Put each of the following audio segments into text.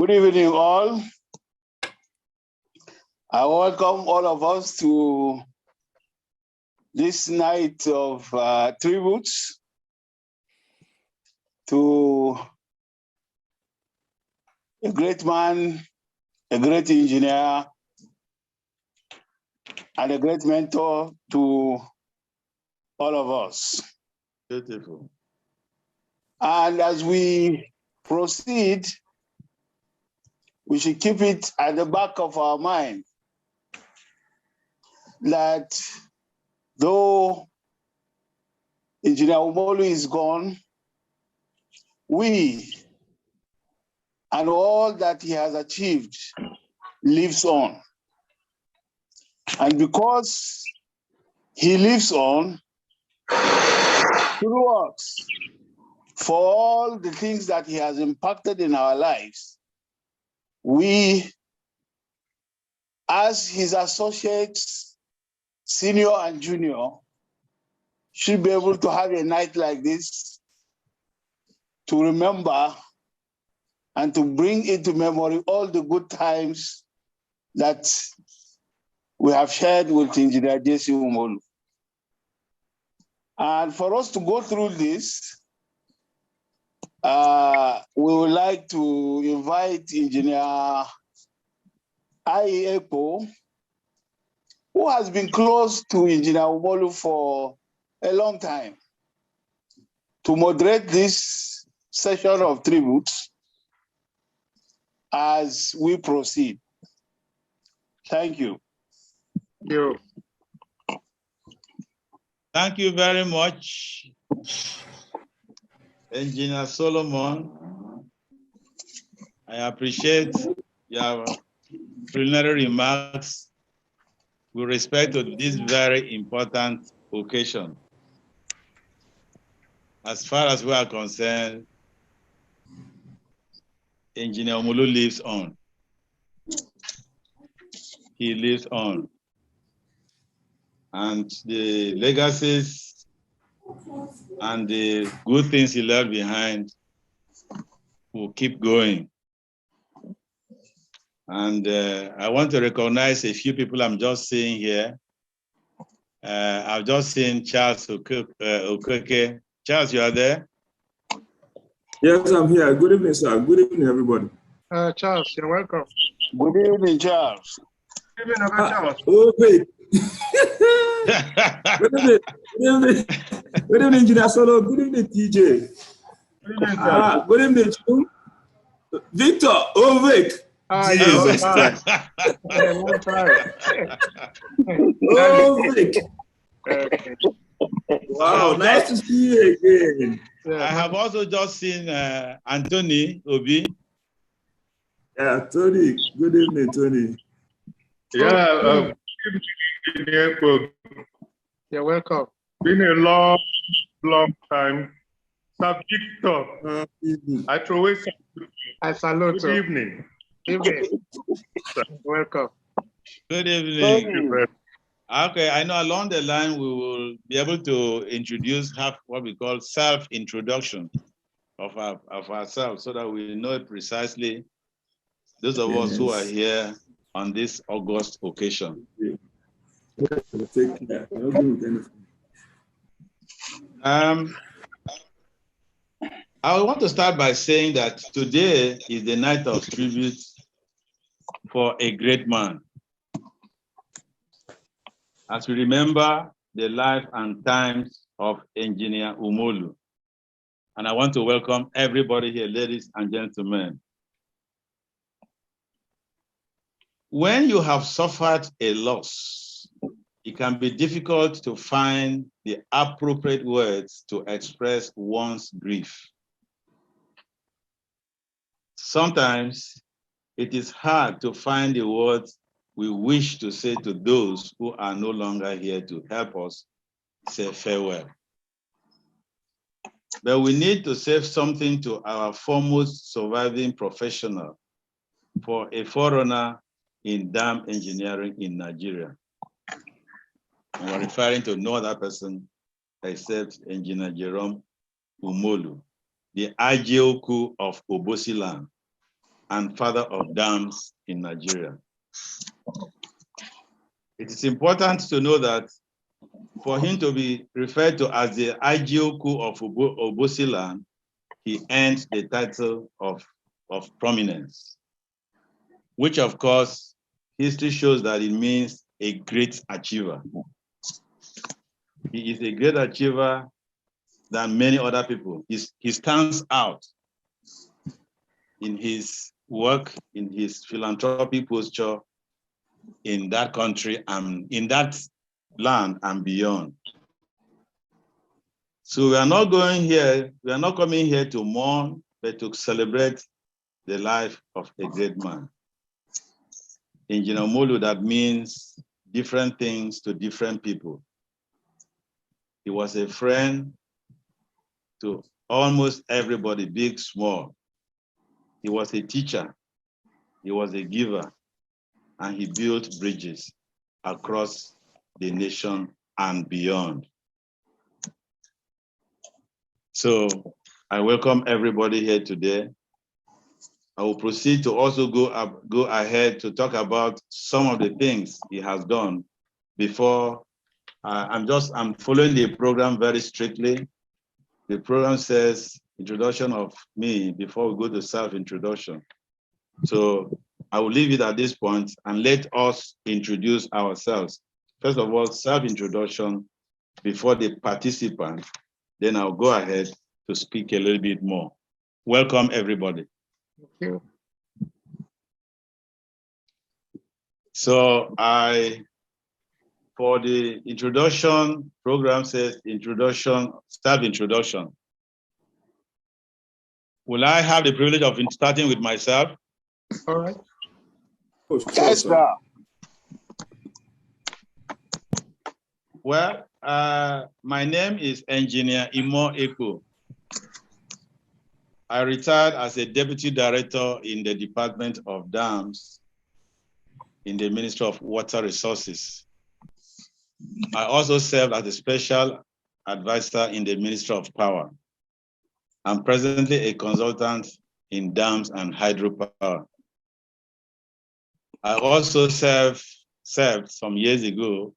Good evening, all. I welcome all of us to this night of tributes to a great man, a great engineer, and a great mentor to all of us. Beautiful. And as we proceed, we should keep it at the back of our mind that though Engineer Umolu is gone, we and all that he has achieved lives on. And because he lives on through us, for all the things that he has impacted in our lives, we, as his associates, senior and junior, should be able to have a night like this to remember and to bring into memory all the good times that we have shared with Engineer J.C. Umolu. And for us to go through this, we would like to invite Engineer Epo, who has been close to Engineer Umolu for a long time, to moderate this session of tributes as we proceed. Thank you. Thank you very much, Engineer Solomon. I appreciate your preliminary remarks with respect to this very important occasion. As far as we are concerned, Engineer Umolu lives on. He lives on. And the legacies and the good things he left behind will keep going. And I want to recognize a few people I'm just seeing here. I've just seen Charles Okeke. Charles, you are there? Yes, I'm here. Good evening, sir. Good evening, everybody. Charles, you're welcome. Good evening, Charles. Good evening, Charles. Oh, wait. Good evening. Good evening. Good evening, Engineer Solo. Good evening, TJ. Good evening, Charles. Good evening, Chum. Victor. Oh, wait. Jesus Christ. Oh, Vic. Okay. Wow, nice to see you again. I have also just seen Anthony Obi. Yeah, Tony. Good evening, Tony. Yeah, you're welcome. Been a long time. Sir Victor, I throw away some. I salute Good you. evening. Evening. Welcome. Good evening. Okay, I know along the line we will be able to introduce what we call self-introduction of ourselves so that we know precisely those of us who are here on this August occasion. Take care. I want to start by saying that today is the night of tribute for a great man. As we remember the life and times of Engineer Umolu. And I want to welcome everybody here, ladies and gentlemen. When you have suffered a loss, it can be difficult to find the appropriate words to express one's grief. Sometimes it is hard to find the words we wish to say to those who are no longer here to help us say farewell. But we need to say something to our foremost surviving professional for a forerunner in dam engineering in Nigeria. And we're referring to no other person except Engineer Jerome Umolu, the Ajioku of Obosi land. and father of dams in Nigeria. It is important to know that for him to be referred to as the Igioku of Obosi land, he earned the title of prominence, which of course, history shows that it means a great achiever. He is a great achiever than many other people. He stands out in his work, in his philanthropic posture in that country and in that land and beyond. So we are not coming here to mourn, but to celebrate the life of a great man. In Umolu, that means different things to different people. He was a friend to almost everybody, big, small. He was a teacher, he was a giver, and he built bridges across the nation and beyond. So I welcome everybody here today. I will proceed to also go ahead to talk about some of the things he has done before. I'm following the program very strictly. The program says introduction of me before we go to self-introduction. So I will leave it at this point and let us introduce ourselves. First of all, self-introduction before the participant. Then I'll go ahead to speak a little bit more. Welcome, everybody. Thank you. So for the introduction, program says introduction, self-introduction. Will I have the privilege of starting with myself? All right. Yes, sir. Well, my name is Engineer Umolu. I retired as a Deputy Director in the Department of Dams in the Ministry of Water Resources. I also served as a Special Advisor in the Ministry of Power. I'm presently a consultant in dams and hydropower. I also served some years ago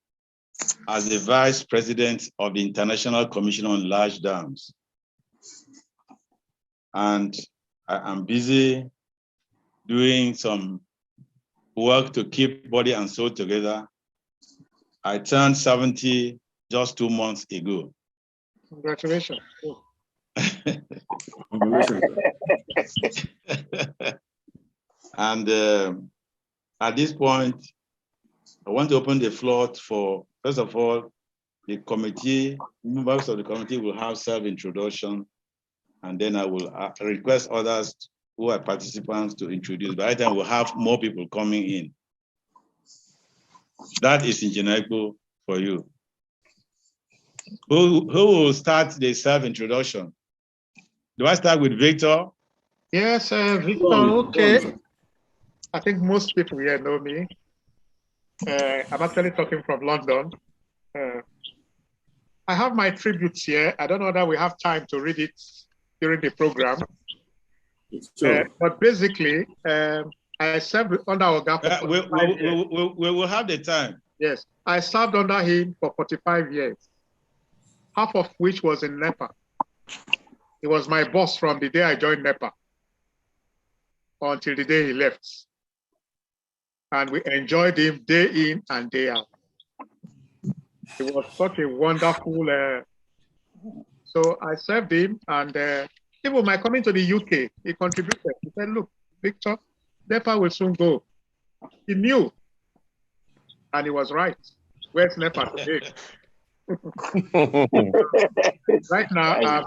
as the Vice President of the International Commission on Large Dams. And I'm busy doing some work to keep body and soul together. I turned 70 just 2 months ago. Congratulations. And at this point, I want to open the floor for, first of all, the committee, members of the committee will have self-introduction, and then I will request others who are participants to introduce. By the time we'll have more people coming in. That is Injineco for you. Who will start the self-introduction? Do I start with Victor? Yes, Victor, okay. I think most people here know me. I'm actually talking from London. I have my tributes here. I don't know whether we have time to read it during the program. Sure. But basically, I served under Oga for we will have the time. Yes, I served under him for 45 years, half of which was in NEPA. He was my boss from the day I joined NEPA until the day he left. And we enjoyed him day in and day out. He was such a wonderful, so I served him, and even my coming to the UK, he contributed. He said, look, Victor, NEPA will soon go. He knew, and he was right. Where's NEPA today? Right now, I'm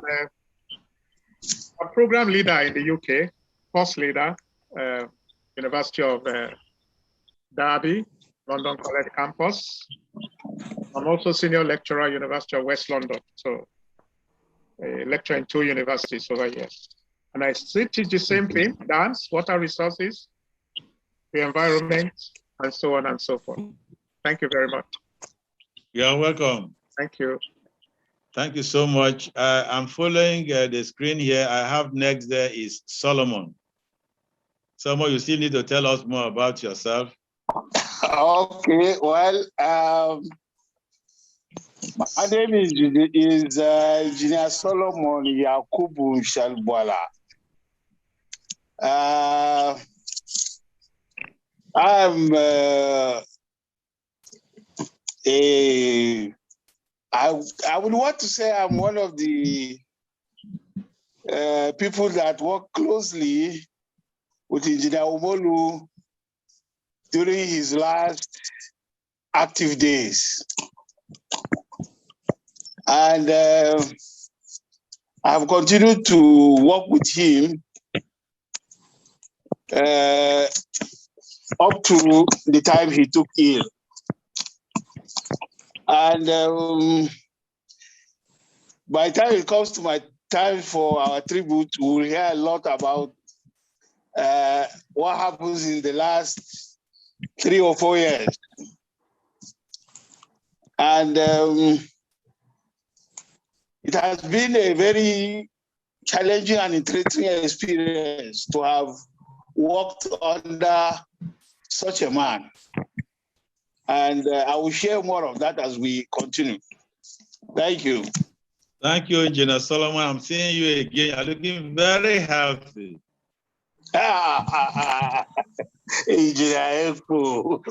a program leader in the UK, course leader, University of Derby, London College campus. I'm also senior lecturer, University of West London. So a lecturer in 2 universities over here. And I still teach the same thing, dance, water resources, the environment, and so on and so forth. Thank you very much. You're welcome. Thank you. Thank you so much. I'm following the screen here. I have next there is Solomon. Someone, you still need to tell us more about yourself. Okay, well, my name is Engineer Solomon Yakubu Shalbwala. I would want to say I'm one of the people that work closely with Engineer Umolu during his last active days. And I've continued to work with him up to the time he took ill. And by the time it comes to my time for our tribute, we'll hear a lot about what happens in the last 3 or 4 years. And it has been a very challenging and interesting experience to have worked under such a man. And I will share more of that as we continue. Thank you. Thank you, Engineer Solomon. I'm seeing you again. You're looking very healthy. Engineer Eko.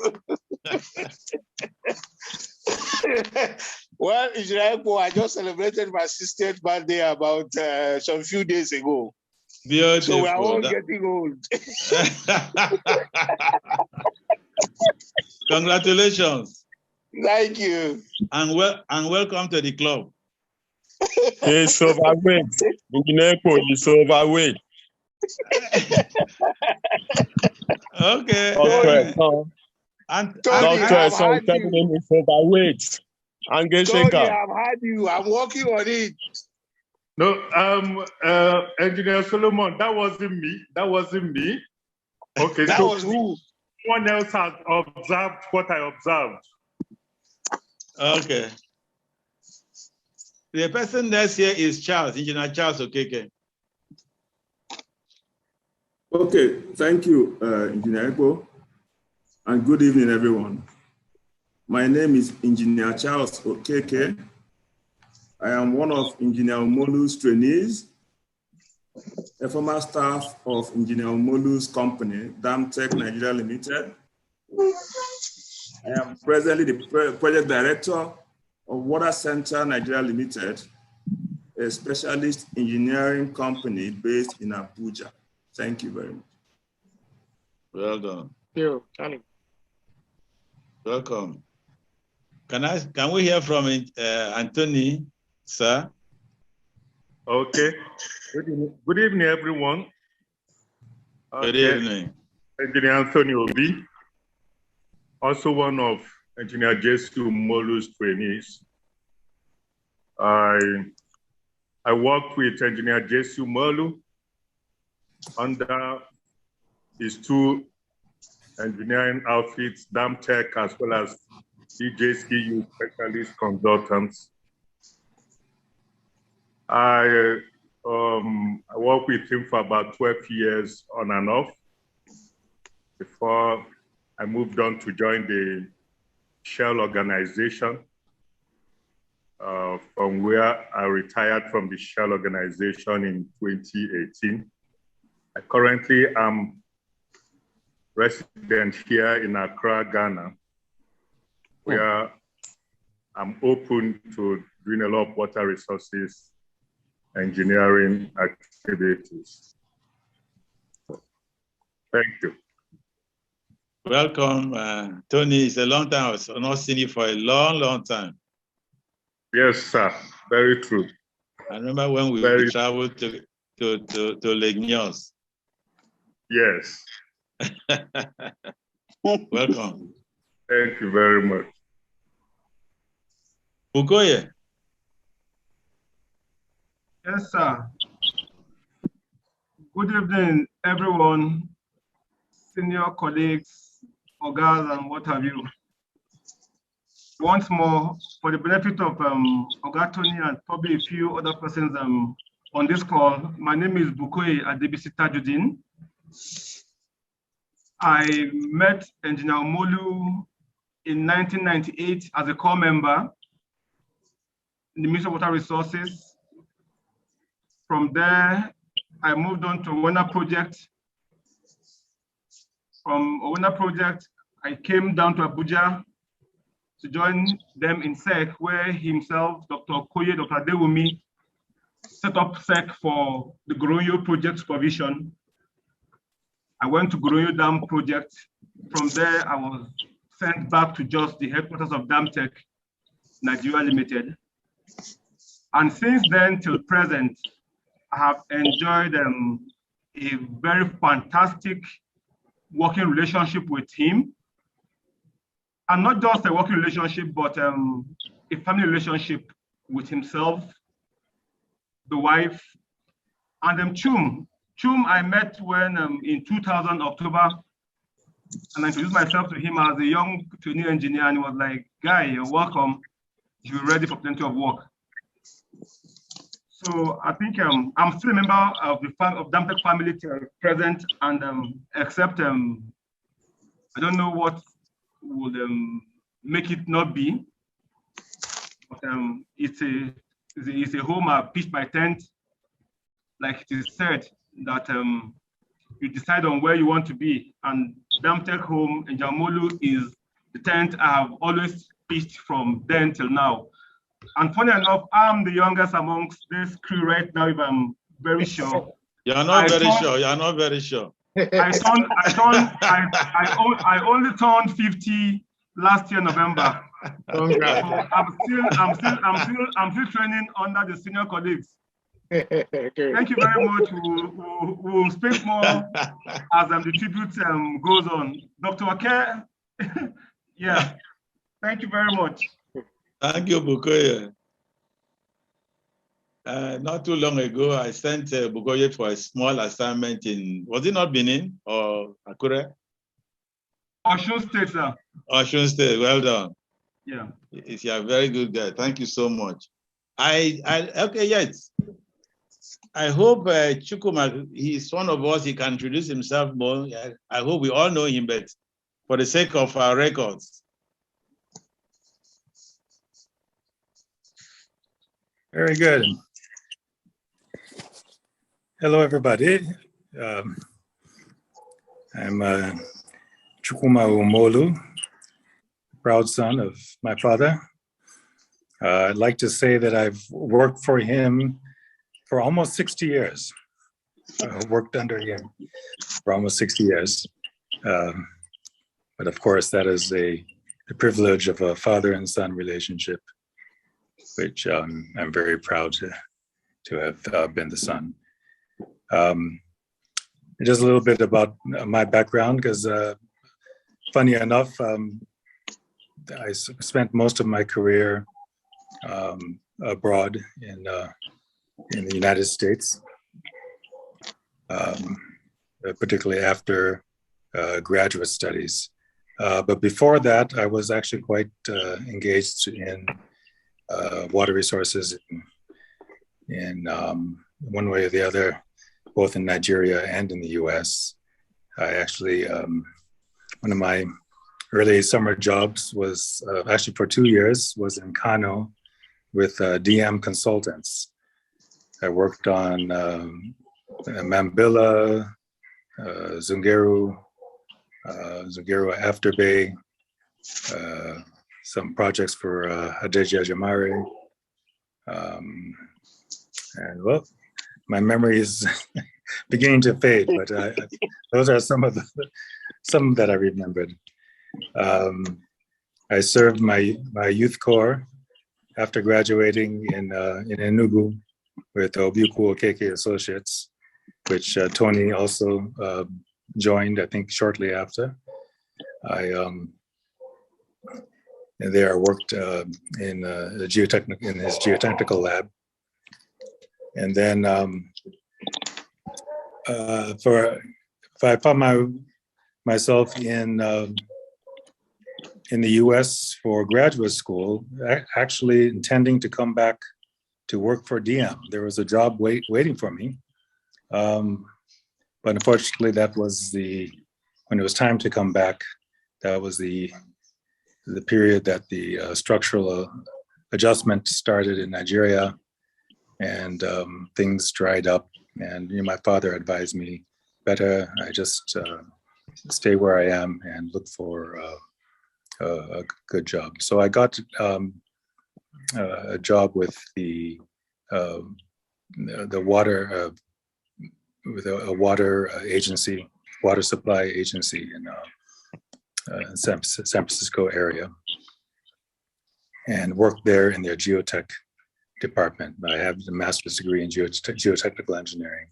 Well, Engineer Eko, I just celebrated my 60th birthday about some few days ago. Beautiful. So we are all getting old. Congratulations. Thank you. And welcome to the club. He's overweight. Engineer Eko is overweight. Okay. Doctor Son telling him he's overweight. Tony, I've had you. I'm working on it. No, Engineer Solomon, that wasn't me. That wasn't me. Okay, that so was who? Someone else has observed what I observed. Okay. The person next here is Charles, Engineer Charles Okeke. Okay, thank you, Engineer Eko, and good evening, everyone. My name is Engineer Charles Okeke. I am one of Engineer Umolu's trainees, a former staff of Engineer Umolu's company, Damtech Nigeria Limited. I am presently the project director of Water Center Nigeria Limited, a specialist engineering company based in Abuja. Thank you very much. Well done. Thank you, Charlie. Welcome. Can we hear from Anthony, sir? Okay. Good evening, everyone. Good evening. Engineer Anthony Obi, also one of Engineer J.C. Umolu's trainees. I worked with Engineer J.C. Umolu under his 2 engineering outfits, Damtech as well as DJCU Specialist Consultants. I worked with him for about 12 years on and off before I moved on to join the Shell organization, from where I retired from the Shell organization in 2018. I currently am resident here in Accra, Ghana, where I'm open to doing a lot of water resources engineering activities. Thank you. Welcome, Tony. It's a long time. I've not seen you for a long, long time. Yes, sir. Very true. I remember when we traveled to Lake Nyos. Yes. Welcome. Thank you very much. Bukoye. Yes, sir. Good evening, everyone, senior colleagues, organs, and what have you. Once more, for the benefit of Oga Tony and probably a few other persons on this call, my name is Bukoye Adebisi Tajuddin. I met Engineer Umolu in 1998 as a core member in the Ministry of Water Resources. From there, I moved on to Owena Project. From Owena Project, I came down to Abuja to join them in SEC, where himself, Dr. Okoye, Dr. Adewumi, set up SEC for the Goronyo project supervision. I went to Goronyo Dam project. From there, I was sent back to just the headquarters of Damtech, Nigeria Limited. And since then till present, I have enjoyed a very fantastic working relationship with him. And not just a working relationship, but a family relationship with himself, the wife, and Chum. Chum I met when in 2000 October, and I introduced myself to him as a young trainee engineer, and he was like, "Guy, you're welcome. You're ready for plenty of work." So I think I'm still a member of the Damtech family till present, and except I don't know what would make it not be, but it's a home I pitched my tent. Like it is said that you decide on where you want to be, and Damtech home in Umolu is the tent I have always pitched from then till now. And funny enough, I'm the youngest amongst this crew right now, if I'm very sure. You're not very sure. You're not very sure. I only turned 50 last year, November. So I'm still training under the senior colleagues. Thank you very much. We'll speak more as the tribute goes on. Dr. Ake, yeah, thank you very much. Thank you, Bukoye. Not too long ago, I sent Bukoye for a small assignment in, was it not Benin or Akure? Osun State, sir. Osun State, well done. Yeah. You're a very good guy. Thank you so much. Okay, yes. I hope Chukuma, he's one of us, he can introduce himself more. I hope we all know him, but for the sake of our records. Very good. Hello, everybody. I'm Chukuma Umolu, proud son of my father. I'd like to say that I've worked for him for almost 60 years. Worked under him for almost 60 years. But of course, that is the privilege of a father and son relationship, which I'm very proud to have been the son. Just a little bit about my background, because funny enough, I spent most of my career abroad in the United States, particularly after graduate studies. But before that, I was actually quite engaged in water resources in one way or the other, both in Nigeria and in the US. I actually, one of my early summer jobs was actually for 2 years, was in Kano with DM Consultants. I worked on Mambilla, Zungeru Afterbay, some projects for Hadeji Ajamare. And well, my memory is beginning to fade, but those are some that I remembered. I served my youth corps after graduating in Enugu with Obiukwu Okeke Associates, which Tony also joined, I think, shortly after. And there I worked in his geotechnical lab. And then if I found myself in the US for graduate school, actually intending to come back to work for DM. There was a job waiting for me. But unfortunately, that was the when it was time to come back, that was the period that the structural adjustment started in Nigeria, and things dried up. And my father advised me, better I just stay where I am and look for a good job. So I got a job with the water, with a water agency, water supply agency in San Francisco area, and worked there in their geotech department. I have a master's degree in geotechnical engineering,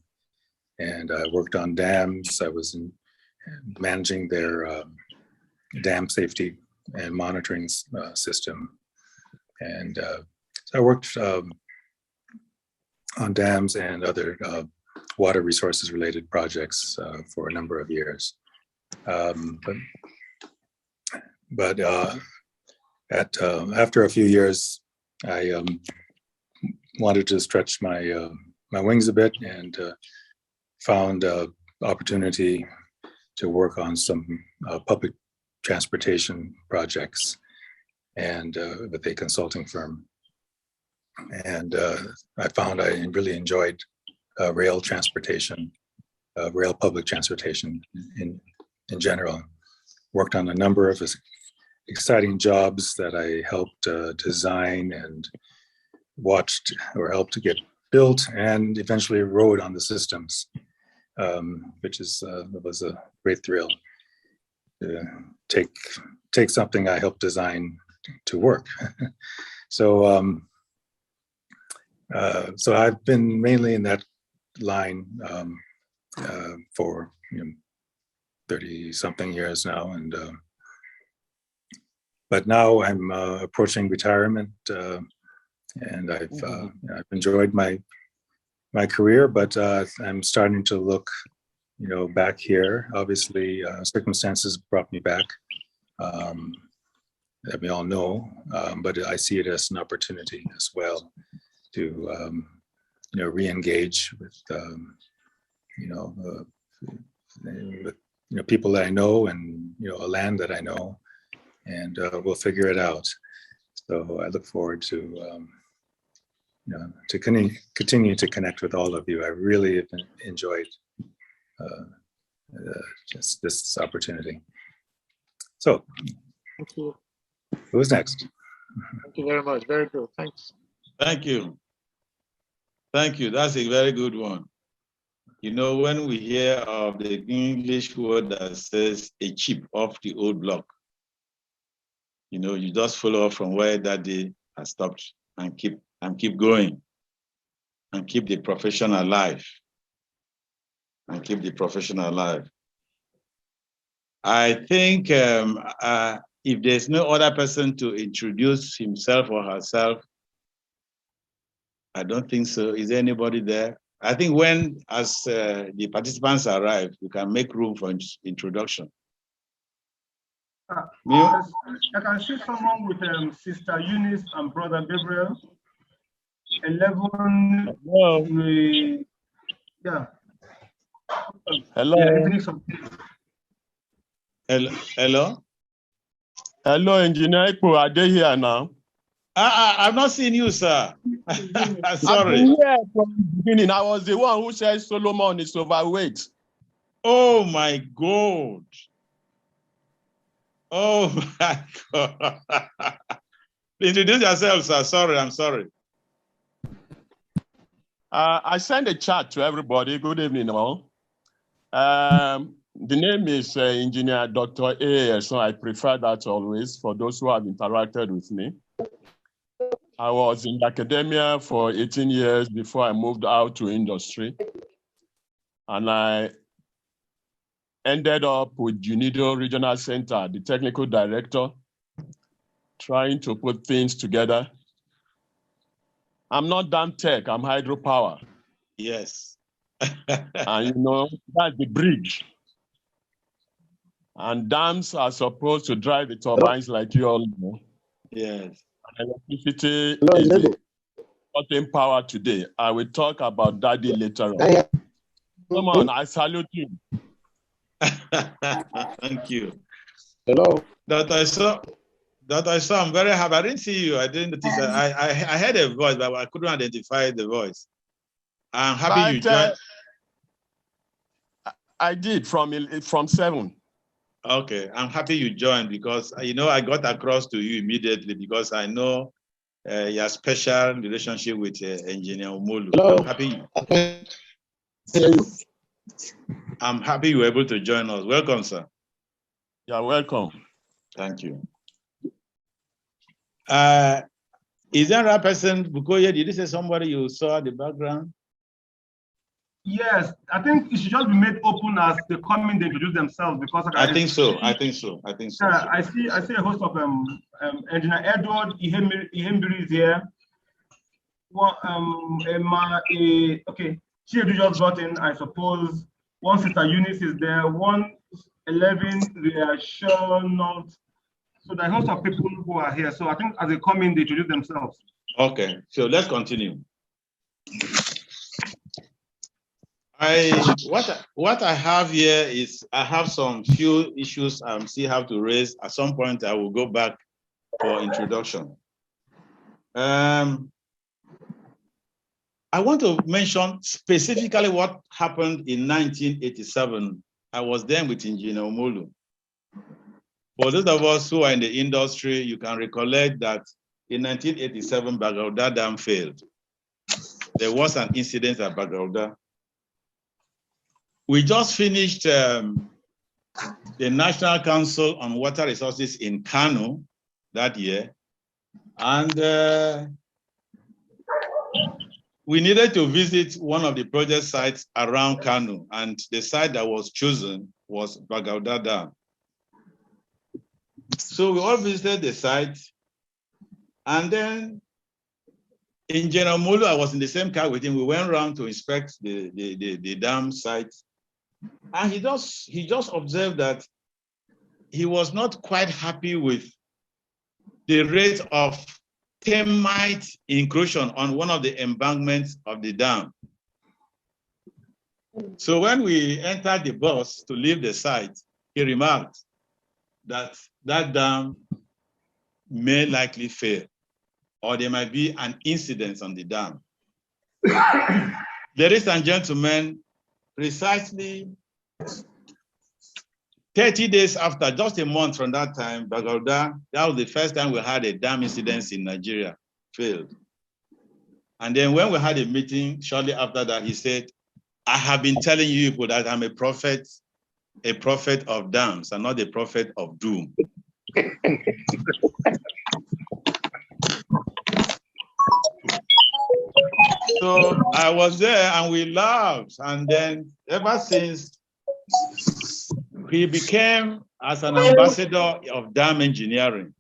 and I worked on dams. I was managing their dam safety and monitoring system. And so I worked on dams and other water resources related projects for a number of years. But after a few years, I wanted to stretch my wings a bit, and found opportunity to work on some public transportation projects, and with a consulting firm. And I found I really enjoyed rail transportation, rail public transportation in general. Worked on a number of exciting jobs that I helped design and watched or helped to get built, and eventually rode on the systems, which was a great thrill to take something I helped design to work. So so I've been mainly in that line for 30-something years now, and but now I'm approaching retirement, and I've enjoyed my career, but I'm starting to look, back here. Obviously, circumstances brought me back, that we all know, but I see it as an opportunity as well to re-engage with with people that I know, and a land that I know, and we'll figure it out. So I look forward to to continue to connect with all of you. I really have enjoyed just this opportunity. So, thank you. Who's next? Thank you very much. Very good. Thanks. Thank you. Thank you. That's a very good one. When we hear of the English word that says a chip off the old block, you just follow up from where that day has stopped and keep going, and keep the profession alive. I think if there's no other person to introduce himself or herself, I don't think so. Is there anybody there? I think as the participants arrive, we can make room for introduction. I can see someone with Sister Eunice and Brother Gabriel. 11. Yeah. Hello. Yeah, hello. Hello, Engineer Ipo. Are they here now? I've not seen you, sir. Sorry. I've been here from the beginning. I was the one who said Solomon is overweight. Oh my God. Oh my God. Introduce yourself, sir. Sorry, I'm sorry. I sent a chat to everybody. Good evening, all. The name is Engineer Dr. A, so I prefer that always for those who have interacted with me. I was in academia for 18 years before I moved out to industry. And I ended up with UNIDO Regional Center, the technical director, trying to put things together. I'm not dam tech, I'm hydropower. Yes. And that's the bridge. And dams are supposed to drive the turbines, like you all know. Yes. And electricity is the important power today. I will talk about that later on. Come on, I salute you. Thank you. Hello. That I saw, I'm very happy. I didn't see you. I didn't notice. I heard a voice, but I couldn't identify the voice. I'm happy you joined. I did from 7. Okay, I'm happy you joined because I got across to you immediately because I know your special relationship with Engineer Umolu. Hello. I'm happy you were able to join us. Welcome, sir. You're welcome. Thank you. Is there a person, Bukoye, did you say somebody you saw the background? Yes, I think it should just be made open as they come in, they introduce themselves because I think so. I see a host of Engineer Edward Ihembiri is here. Well, okay, Chiedu just got in, I suppose. One Sister Eunice is there. 111 reassured. So there are host of people who are here. So I think as they come in, they introduce themselves. Okay, so let's continue. What I have here is I have some few issues I still have to raise. At some point, I will go back for introduction. I want to mention specifically what happened in 1987. I was then with Engineer Umolu. For those of us who are in the industry, you can recollect that in 1987, Bagauda Dam failed. There was an incident at Bagauda. We just finished the National Council on Water Resources in Kano that year. And we needed to visit one of the project sites around Kano. And the site that was chosen was Bagauda Dam. So we all visited the site. And then in General Umolu, I was in the same car with him. We went around to inspect the dam site. And he just observed that he was not quite happy with the rate of termite incursion on one of the embankments of the dam. So when we entered the bus to leave the site, he remarked that that dam may likely fail, or there might be an incident on the dam. Ladies and gentlemen, precisely 30 days after, just a month from that time, Bagauda, that was the first time we had a dam incident in Nigeria, failed. And then when we had a meeting shortly after that, he said, I have been telling you people that I'm a prophet of dams and not a prophet of doom. So I was there and we laughed. And then ever since, he became as an ambassador of dam engineering.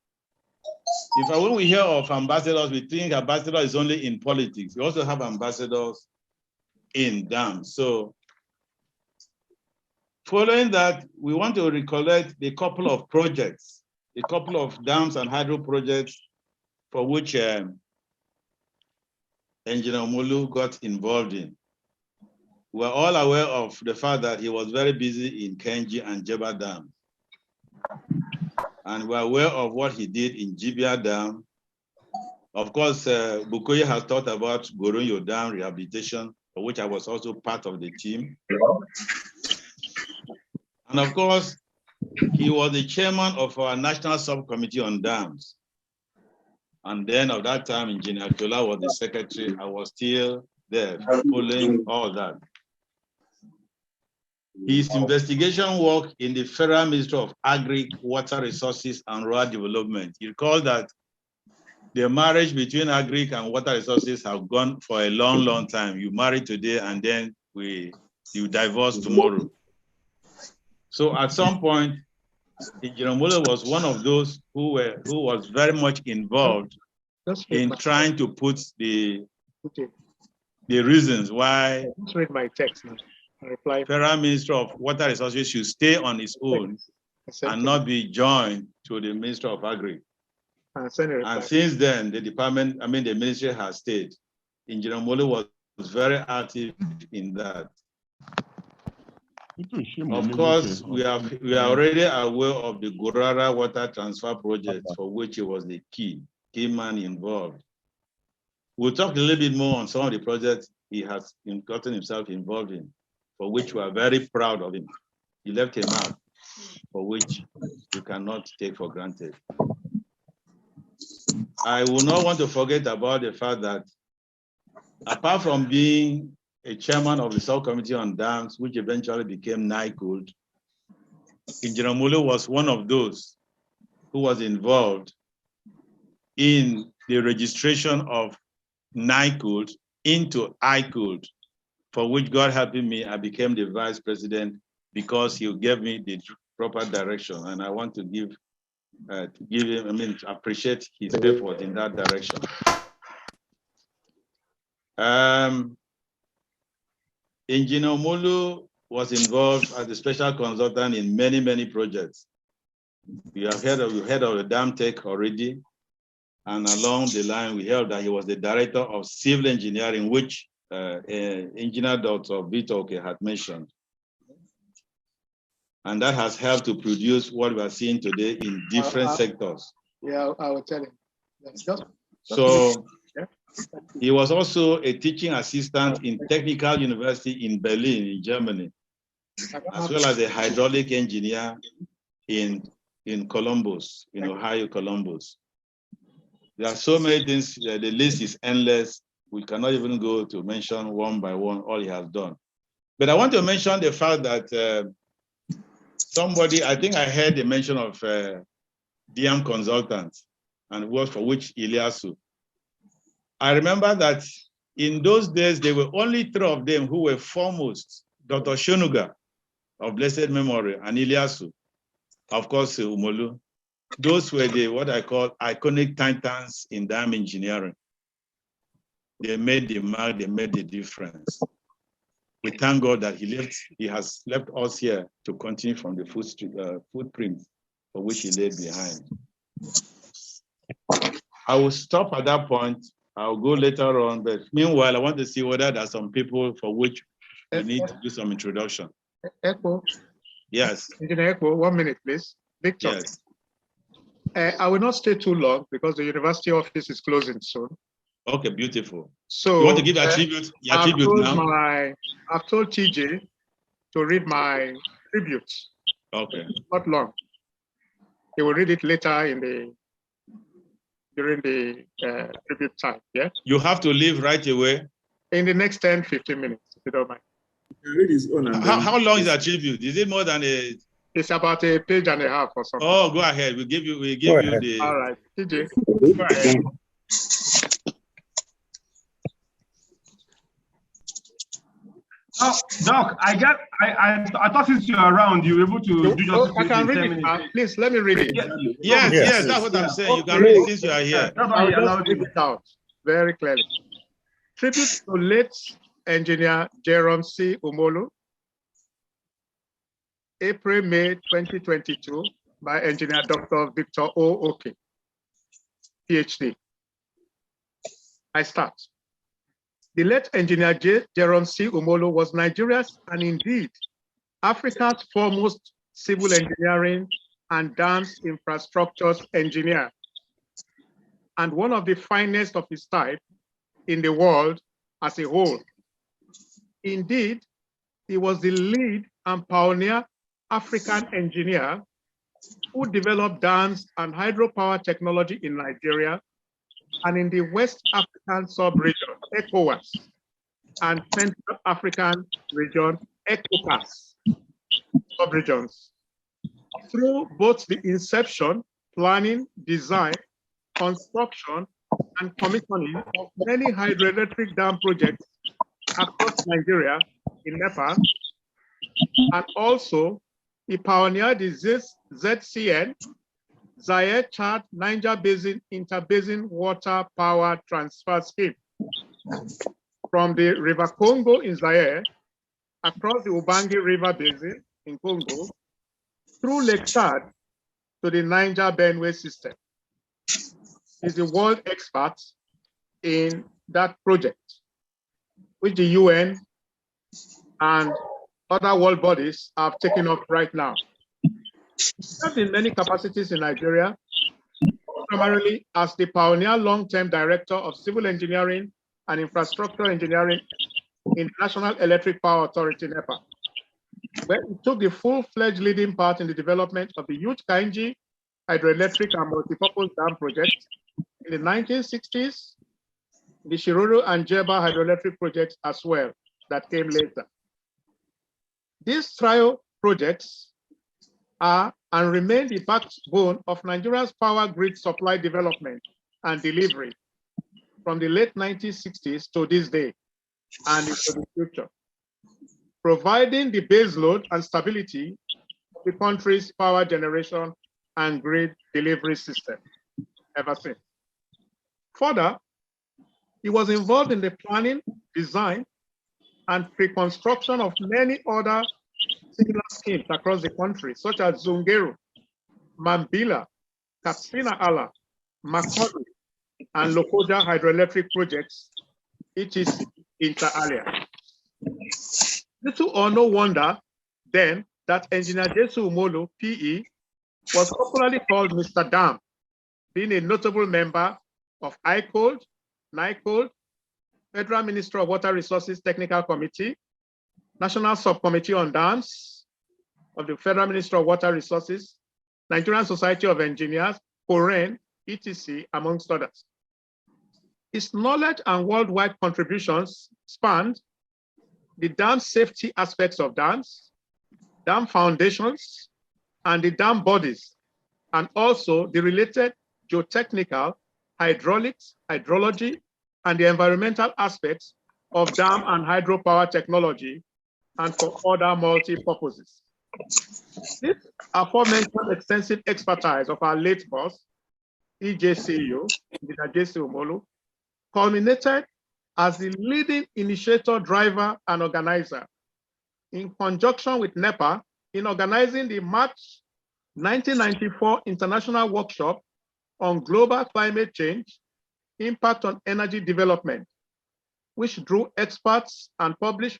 In fact, when we hear of ambassadors, we think ambassador is only in politics. We also have ambassadors in dams. So following that, we want to recollect a couple of projects, a couple of dams and hydro projects for which Engineer Umolu got involved in. We're all aware of the fact that he was very busy in Kenji and Jeba Dam. And we're aware of what he did in Jibia Dam. Of course, Bukoye has talked about Goronyo Dam rehabilitation, for which I was also part of the team. And of course, he was the chairman of our National Subcommittee on Dams. And then at that time, Engineer Tola was the secretary. I was still there following all that. His investigation work in the Federal Ministry of Agri, Water Resources and Rural Development. You recall that the marriage between Agri and Water Resources have gone for a long, long time. You marry today and then you divorce tomorrow. So at some point, Engineer Umolu was one of those who was very much involved in trying to put the reasons why Let's read my text now. Federal Minister of Water Resources should stay on its own and not be joined to the Minister of Agri. And since then, the ministry has stayed. Engineer Umolu was very active in that. Of course, we are already aware of the Gurara water transfer project, for which he was the key man involved. We'll talk a little bit more on some of the projects he has gotten himself involved in, for which we are very proud of him. He left a mark for which we cannot take for granted. I will not want to forget about the fact that apart from being a chairman of the subcommittee on dams, which eventually became NICOD, Engr Umolu was one of those who was involved in the registration of NICOD into ICOD, for which, God helping me, I became the vice president because he gave me the proper direction. And I want to give him, appreciate his effort in that direction. Engr Umolu was involved as a special consultant in many, many projects. We have heard of the dam tech already. And along the line, we heard that he was the director of civil engineering, which Engineer Dr. Vitoke had mentioned. And that has helped to produce what we are seeing today in different sectors. Yeah, I will tell him. So he was also a teaching assistant in Technical University in Berlin, in Germany, as well as a hydraulic engineer in Columbus, in Ohio, Columbus. There are so many things, the list is endless. We cannot even go to mention one by one all he has done. But I want to mention the fact that somebody, I think I heard the mention of DM consultants and work for which Ilyasu. I remember that in those days, there were only 3 of them who were foremost: Dr. Shonuga of blessed memory and Ilyasu, of course, Umolu. Those were the, what I call, iconic titans in dam engineering. They made the mark, they made the difference. We thank God that he has left us here to continue from the footprint for which he laid behind. I will stop at that point. I'll go later on, but meanwhile, I want to see whether there are some people for which we need to do some introduction. Echo. Yes. Engineer Echo, 1 minute, please. Victor. Yes. I will not stay too long because the university office is closing soon. Okay, beautiful. So you want to give a tribute? I've told TJ to read my tribute. Okay. Not long. He will read it later during the tribute time. Yeah. You have to leave right away. In the next 10-15 minutes, if you don't mind. Read his own. How long is that tribute? Is it more than a? It's about a page and a half or something. Oh, go ahead. We give you the. All right, TJ. Go ahead. Oh, Doc, I thought since you're around, you were able to do just. I can read it. Please let me read it. Yes, that's what I'm saying. You can read it since you are here. I will just read it out very clearly. Tribute to late engineer Jerome C. Umolu, April-May 2022, by engineer Dr. Victor O. Oke, PhD. I start. The late engineer Jerome C. Umolu was Nigeria's and indeed Africa's foremost civil engineering and dams infrastructures engineer, and one of the finest of his type in the world as a whole. Indeed, he was the lead and pioneer African engineer who developed dams and hydropower technology in Nigeria and in the West African sub-region, ECOWAS, and Central African region, ECOCAS, sub-regions. Through both the inception, planning, design, construction, and commissioning of many hydroelectric dam projects across Nigeria in Nepal, and also he pioneered the ZCN, Zaire Chad Niger Basin Interbasin Water Power Transfer Scheme, from the River Congo in Zaire, across the Ubangi River Basin in Congo, through Lake Chad to the Niger Benue system. He's the world expert in that project, which the UN and other world bodies have taken up right now. Served in many capacities in Nigeria, primarily as the pioneer long-term director of civil engineering and infrastructure engineering in the National Electric Power Authority, NEPA, where he took the full-fledged leading part in the development of the huge Kainji hydroelectric and multipurpose dam project in the 1960s, the Shiroro and Jeba hydroelectric projects as well that came later. These trial projects are and remain the backbone of Nigeria's power grid supply development and delivery from the late 1960s to this day and into the future, providing the base load and stability of the country's power generation and grid delivery system ever since. Further, he was involved in the planning, design, and pre-construction of many other similar schemes across the country, such as Zungeru, Mambila, Katsina Ala, Makodi, and Lokoja hydroelectric projects, etc. inter alia. Little or no wonder then that Engineer Jesu Umolu, PE, was popularly called Mr. Dam, being a notable member of ICOLD, NICOLD, Federal Ministry of Water Resources Technical Committee, National Subcommittee on Dams of the Federal Ministry of Water Resources, Nigerian Society of Engineers, COREN, etc., amongst others. His knowledge and worldwide contributions spanned the dam safety aspects of dams, dam foundations, and the dam bodies, and also the related geotechnical, hydraulics, hydrology, and the environmental aspects of dam and hydropower technology, and for other multi-purposes. This aforementioned extensive expertise of our late boss, EJCU, Engineer Jesu Umolu, culminated as the leading initiator, driver, and organizer in conjunction with NEPA in organizing the March 1994 International Workshop on Global Climate Change, Impact on Energy Development, which drew experts and published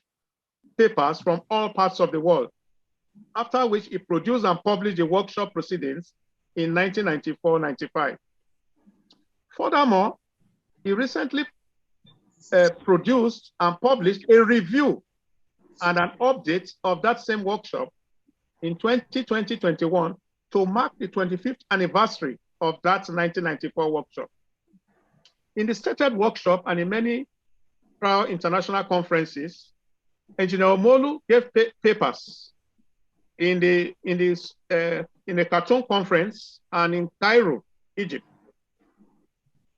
papers from all parts of the world, after which he produced and published the workshop proceedings in 1994-95. Furthermore, he recently produced and published a review and an update of that same workshop in 2020-21 to mark the 25th anniversary of that 1994 workshop. In the stated workshop and in many prior international conferences, Engineer Umolu gave papers in the Khartoum conference and in Cairo, Egypt.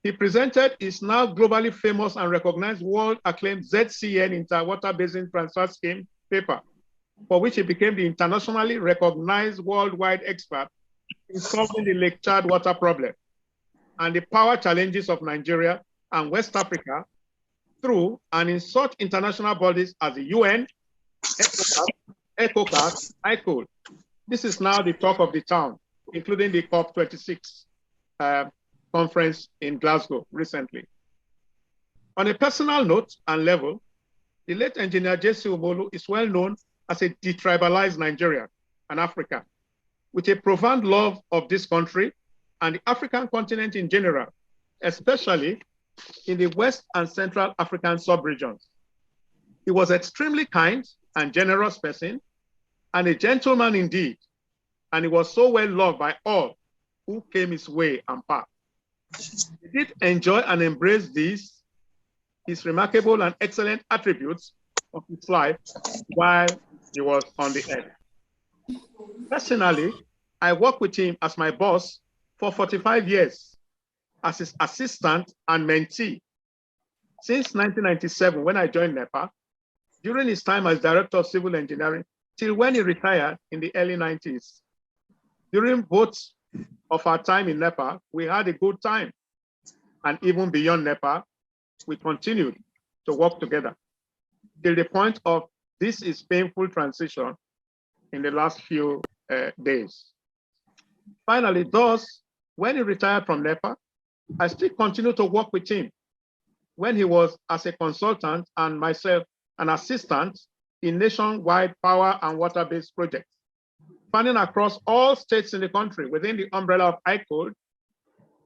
He presented his now globally famous and recognized world-acclaimed ZCN Interwater Basin Transfer Scheme paper, for which he became the internationally recognized worldwide expert in solving the Lake Chad water problem and the power challenges of Nigeria and West Africa through and in such international bodies as the UN, ECOCAS, ICOL. This is now the talk of the town, including the COP26 conference in Glasgow recently. On a personal note and level, the late Engineer Jesu Umolu is well known as a detribalized Nigerian and Africa, with a profound love of this country and the African continent in general, especially in the West and Central African sub-regions. He was extremely kind and generous person and a gentleman indeed, and he was so well loved by all who came his way and path. He did enjoy and embrace these, his remarkable and excellent attributes of his life while he was on the earth. Personally, I worked with him as my boss for 45 years, as his assistant and mentee since 1997 when I joined NEPA, during his time as Director of Civil Engineering, till when he retired in the early 90s. During both of our time in NEPA, we had a good time. And even beyond NEPA, we continued to work together till the point of this is painful transition in the last few days. Finally, thus, when he retired from NEPA, I still continue to work with him when he was as a consultant and myself an assistant in nationwide power and water-based projects, spanning across all states in the country within the umbrella of ICOLD,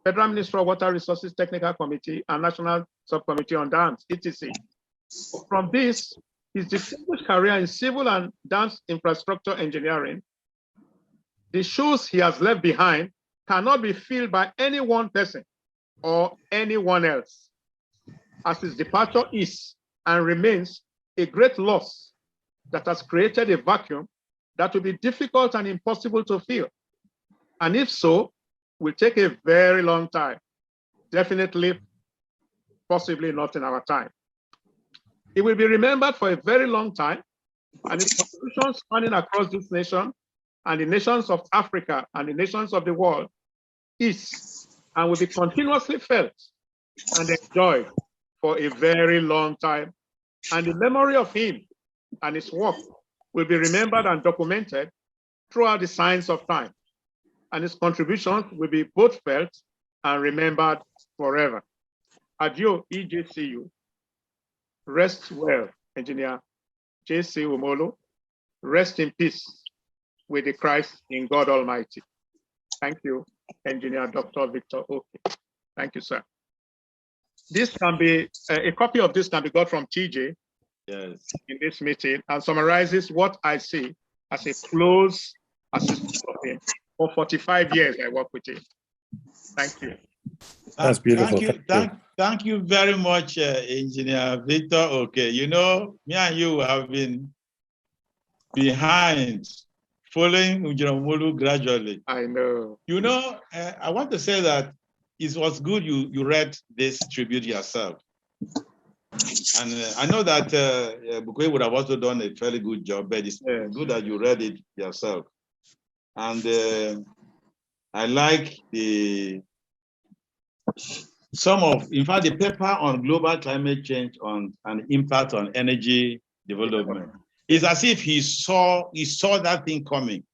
Federal Ministry of Water Resources Technical Committee, and National Subcommittee on Dams, etc. From this, his distinguished career in civil and dams infrastructure engineering, the shoes he has left behind cannot be filled by any one person or anyone else, as his departure is and remains a great loss that has created a vacuum that will be difficult and impossible to fill. And if so, will take a very long time. Definitely, possibly not in our time. It will be remembered for a very long time, and its contributions spanning across this nation and the nations of Africa and the nations of the world is and will be continuously felt and enjoyed for a very long time. And the memory of him and his work will be remembered and documented throughout the signs of time. And his contributions will be both felt and remembered forever. Adieu, EJCU. Rest well, Engineer J.C. Umolu. Rest in peace with the Christ in God Almighty. Thank you, Engineer Dr. Victor Oke. Thank you, sir. This can be, a copy of this can be got from TJ in this meeting and summarizes what I see as a close assistant of him. For 45 years, I work with him. Thank you. That's beautiful. Thank you very much, Engineer Victor Oke. You know, me and you have been behind, following Umolu gradually. I know. You know, I want to say that it was good you read this tribute yourself. And I know that Bukwe would have also done a fairly good job, but it's good that you read it yourself. And I like in fact, the paper on global climate change and impact on energy development. It's as if he saw that thing coming.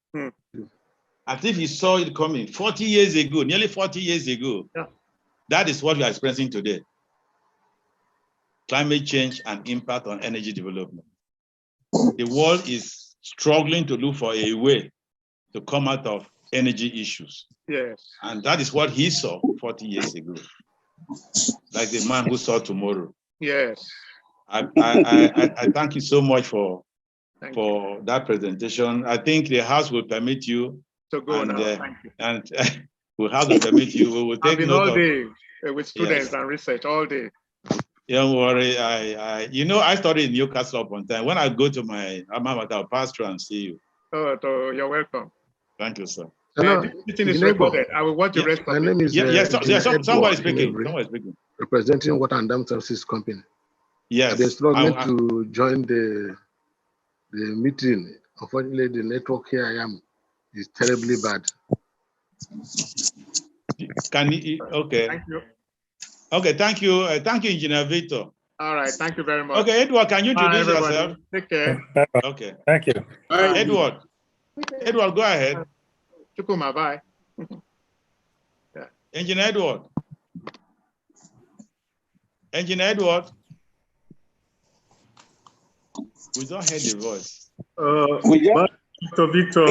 As if he saw it coming 40 years ago, nearly 40 years ago. Yeah. That is what we are experiencing today. Climate change and impact on energy development. The world is struggling to look for a way to come out of energy issues. Yes. And that is what he saw 40 years ago. Like the man who saw tomorrow. Yes. I thank you so much for that presentation. I think the House will permit you to go now. Thank you. And we'll have to permit you. We will take note all day with students and research all day. Don't worry. You know, I studied in Newcastle upon time. When I go to my alma mater, I'll pass through and see you. Oh, you're welcome. Thank you, sir. This meeting is recorded. I will watch the rest of it. My name is somebody speaking. Somebody speaking. Representing Water and Dam Services Company. Yes. I've been struggling to join the meeting. Unfortunately, the network here I am is terribly bad. Can you? Okay. Thank you. Okay, thank you. Thank you, Engineer Victor. All right, thank you very much. Okay, Edward, can you introduce yourself? Take care. Okay. Thank you. Edward, go ahead. Chukuma, bye. Yeah. Engineer Edward. Engineer Edward. We don't hear the voice. Dr. Victor,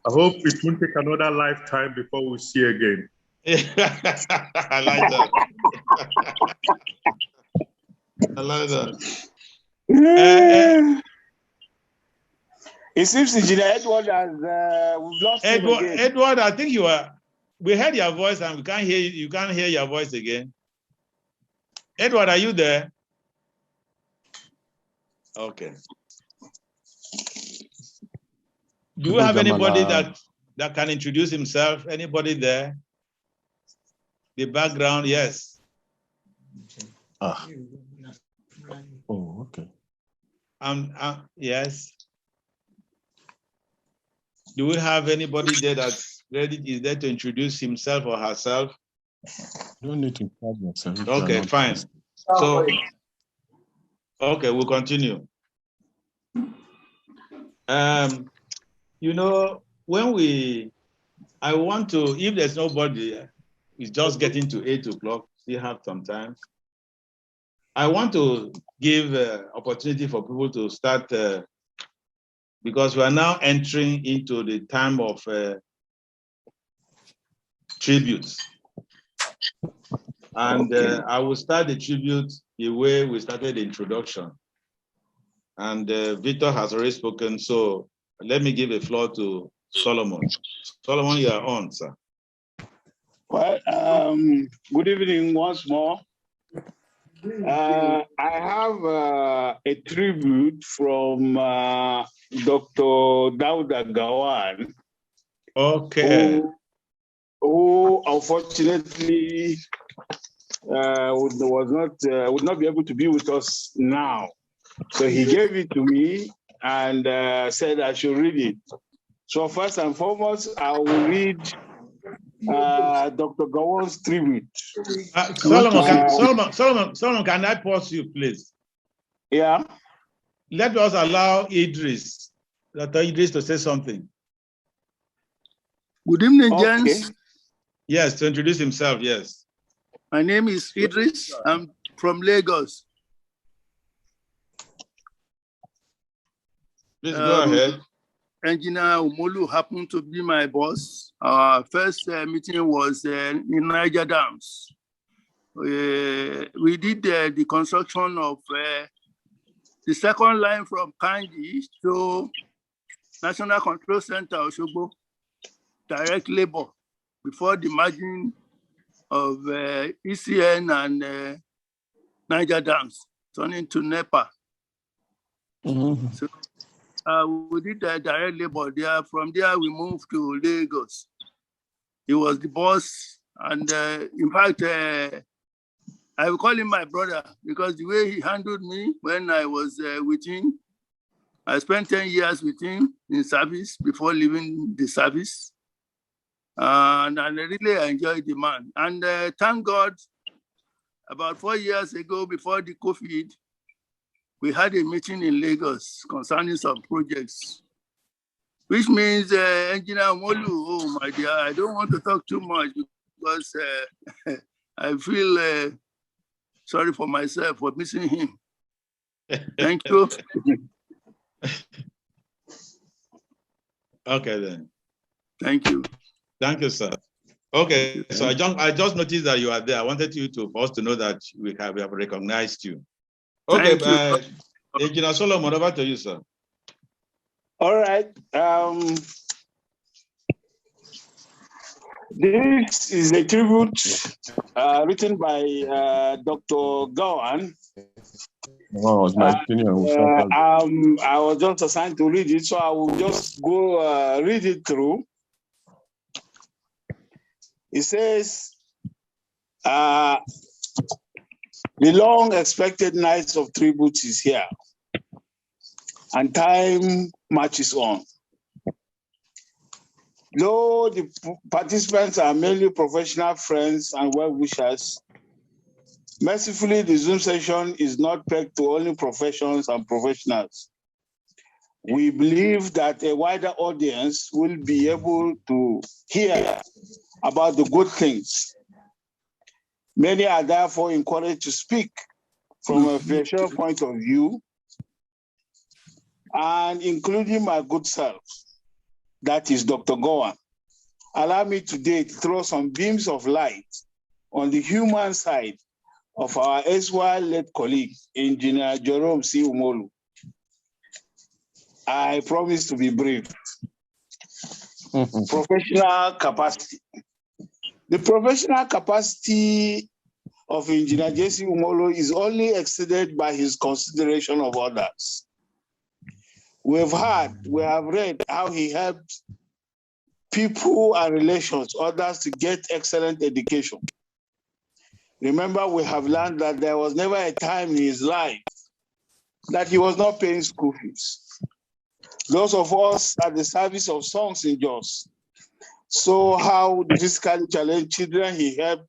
I hope it won't take another lifetime before we see again. I like that. I like that. It seems Engineer Edward has we've lost him again. Edward, I think we heard your voice and we can't hear you. You can't hear your voice again. Edward, are you there? Okay. Do we have anybody that can introduce himself? Anybody there? The background, yes. Oh, okay. Yes. Do we have anybody there that's ready is there to introduce himself or herself? You don't need to introduce yourself. Okay, fine. So, okay, we'll continue. You know, I want to, if there's nobody, it's just getting to 8 o'clock, still have some time. I want to give opportunity for people to start because we are now entering into the time of tributes. And I will start the tribute the way we started the introduction. And Victor has already spoken, so let me give the floor to Solomon. Solomon, you are on, sir. Well, good evening once more. I have a tribute from Dr. Dauda Gawan. Okay. Who unfortunately would not be able to be with us now. So he gave it to me and said I should read it. So first and foremost, I will read Dr. Gawan's tribute. Solomon, can I pause you, please? Yeah. Let us allow Dr. Idris to say something. Good evening, gents. Yes, to introduce himself, yes. My name is Idris. I'm from Lagos. Please go ahead. Engineer Umolu happened to be my boss. Our first meeting was in Niger Dams. We did the construction of the second line from Kanji to National Control Center, Osogbo, direct labor, before the merging of ECN and Niger Dams, turning to NEPA. So we did the direct labor there. From there, we moved to Lagos. He was the boss. And in fact, I will call him my brother because the way he handled me when I was with him, I spent 10 years with him in service before leaving the service. And I really enjoyed the man. And thank God, about 4 years ago, before the COVID, we had a meeting in Lagos concerning some projects, which means Engineer Umolu, oh my dear, I don't want to talk too much because I feel sorry for myself for missing him. Thank you. Okay then. Thank you. Thank you, sir. Okay, so I just noticed that you are there. I wanted you to for us to know that we have recognized you. Okay, Engineer Solomon, over to you, sir. All right. This is a tribute written by Dr. Gawan. Oh, it's my opinion. I was just assigned to read it, so I will just go read it through. It says, the long-expected night of tribute is here, and time marches on. Though the participants are mainly professional friends and well-wishers, mercifully, the Zoom session is not pegged to only professions and professionals. We believe that a wider audience will be able to hear about the good things. Many are therefore encouraged to speak from a professional point of view, and including my good self, that is Dr. Gawan. Allow me today to throw some beams of light on the human side of our SY-led colleague, Engineer Jerome C. Umolu. I promise to be brief. Professional capacity. The professional capacity of Engineer J.C. Umolu is only exceeded by his consideration of others. We have read how he helped people and relations, others to get excellent education. Remember, we have learned that there was never a time in his life that he was not paying school fees. Those of us at the service of Songs in Jos saw how the physically challenged children he helped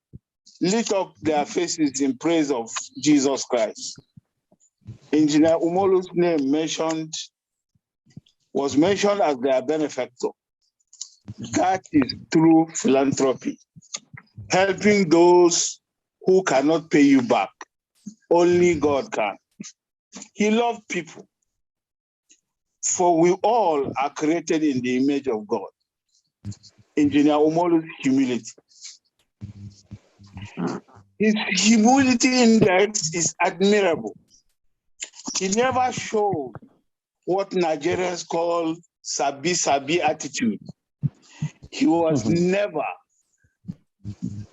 lit up their faces in praise of Jesus Christ. Engineer Umolu's name was mentioned as their benefactor. That is true philanthropy, helping those who cannot pay you back. Only God can. He loved people. For we all are created in the image of God. Engineer Umolu's humility. His humility index is admirable. He never showed what Nigerians call sabi attitude. He was never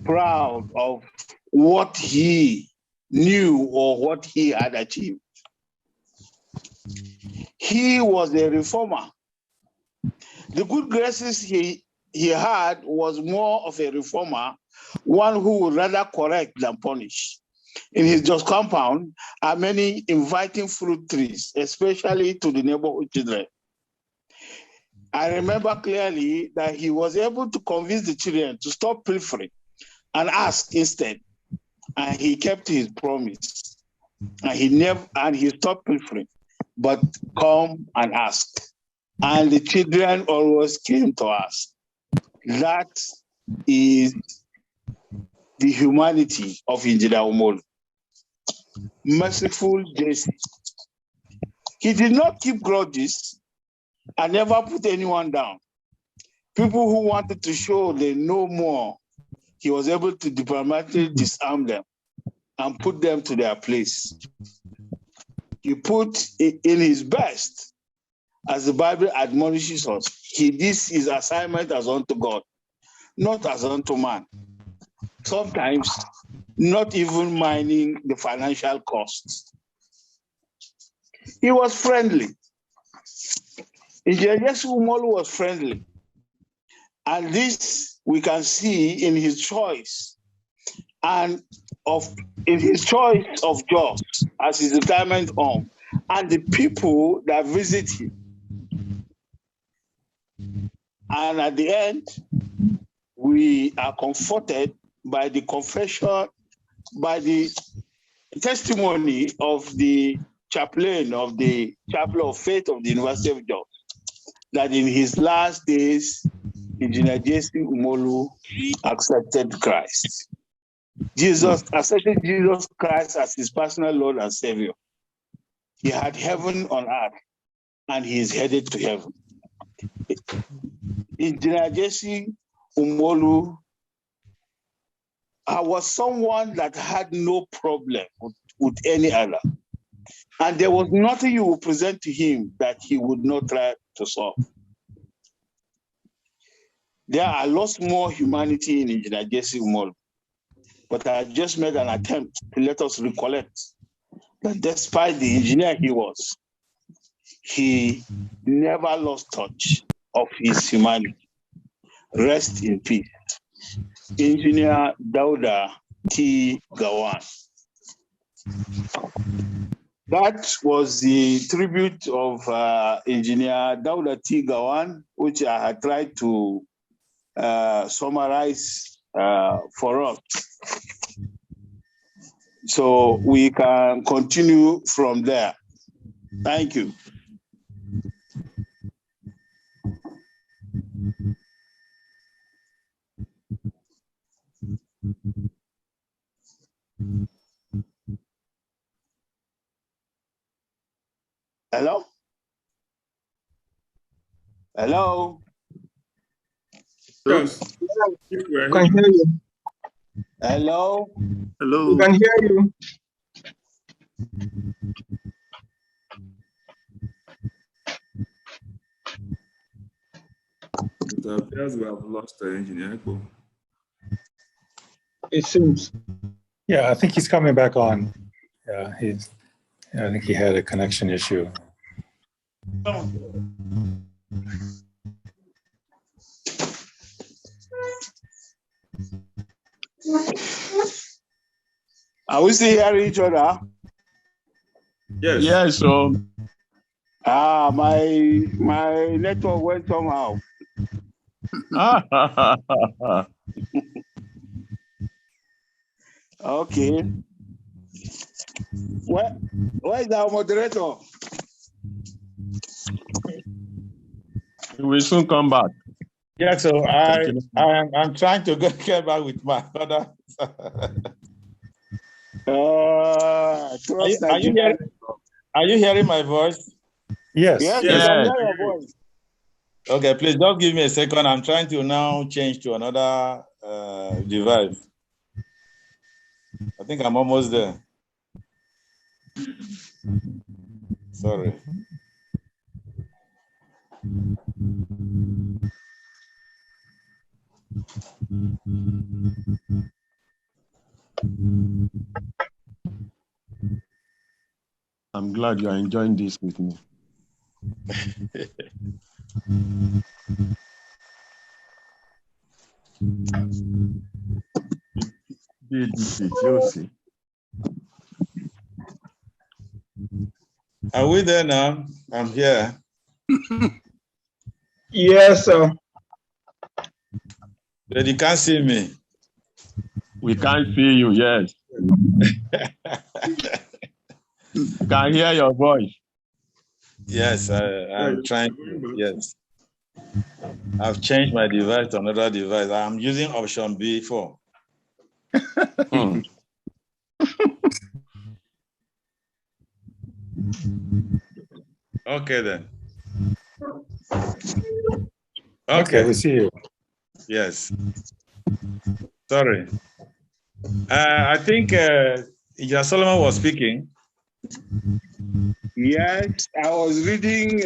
proud of what he knew or what he had achieved. He was a reformer. The good graces he had was more of a reformer, one who would rather correct than punish. In his just compound are many inviting fruit trees, especially to the neighborhood children. I remember clearly that he was able to convince the children to stop pilfering and ask instead. And he kept his promise. And he stopped pilfering, but come and ask. And the children always came to us. That is the humanity of Engineer Umolu. Merciful Jesse. He did not keep grudges and never put anyone down. People who wanted to show they know more, he was able to diplomatically disarm them and put them to their place. He put in his best, as the Bible admonishes us. He did his assignment as unto God, not as unto man. Sometimes not even minding the financial costs. He was friendly. Engineer Umolu was friendly. And this we can see in his choice of jobs as his retirement home and the people that visit him. And at the end, we are comforted by the confession, by the testimony of the chaplain of the Chapel of Faith of the University of Jos, that in his last days, Engineer Jesse Umolu accepted Christ. Jesus accepted Jesus Christ as his personal Lord and Savior. He had heaven on earth, and he is headed to heaven. Engineer Jesse Umolu was someone that had no problem with any other. And there was nothing you would present to him that he would not try to solve. There are lots more humanity in Engineer Jesse Umolu, but I just made an attempt to let us recollect that despite the engineer he was, he never lost touch of his humanity. Rest in peace. Engineer Dauda T. Gawan. That was the tribute of Engineer Dauda T. Gawan, which I had tried to summarize for us. So we can continue from there. Thank you. Hello? Hello? Yes. We can hear you. Hello? Hello. We can hear you. It appears we have lost the engineer. It seems. Yeah, I think he's coming back on. Yeah, I think he had a connection issue. Are we still hearing each other? Yes. Yes, so My network went somehow. Okay. Where is our moderator? he will soon come back. Yeah, so I'm trying to get back with my other. Are you hearing my voice? Yes. Yes, Yes. I can hear your voice. Okay, please just give me a second. I'm trying to now change to another device. I think I'm almost there. Sorry. I'm glad you are enjoying this with me. You'll see. Are we there now? I'm here. Yes, sir. But you can't see me. We can't see you, yes. We can hear your voice. Yes, I'm trying to, yes. I've changed my device to another device. I'm using option B4. Okay then. Okay, we see you. Yes. Sorry. I think Ija Solomon was speaking. Yes, I was reading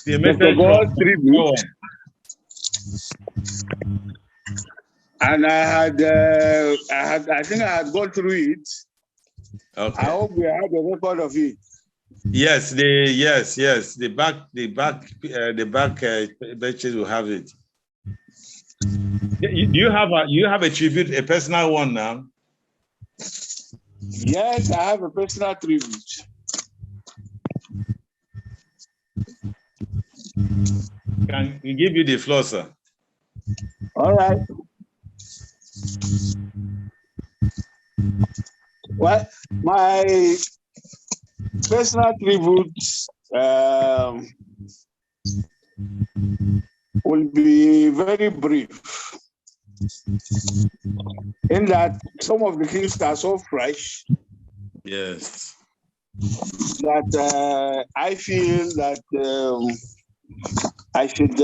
The Dr. God's tribute, and I think I had gone through it. Okay. I hope we have a record of it. Yes, the back batches will have it. You have a tribute, a personal one now? Yes, I have a personal tribute. Can we give you the floor, sir? All right. Well, my personal tribute will be very brief, in that some of the things are so fresh. Yes. That I feel that I should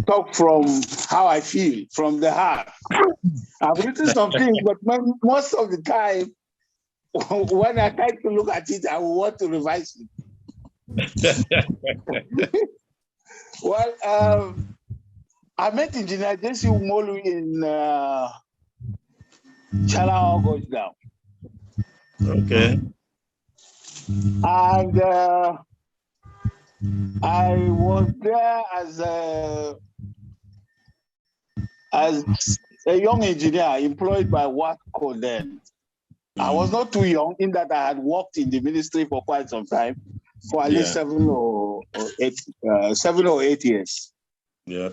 talk from how I feel, from the heart. I've written some things, but most of the time, when I try to look at it, I will want to revise it. Well, I met Engineer Jesse Umolu in Chala, August now. Okay. And I was there as a young engineer employed by Watco then. I was not too young in that I had worked in the ministry for quite some time, for at least 7 or 8 years. Yeah.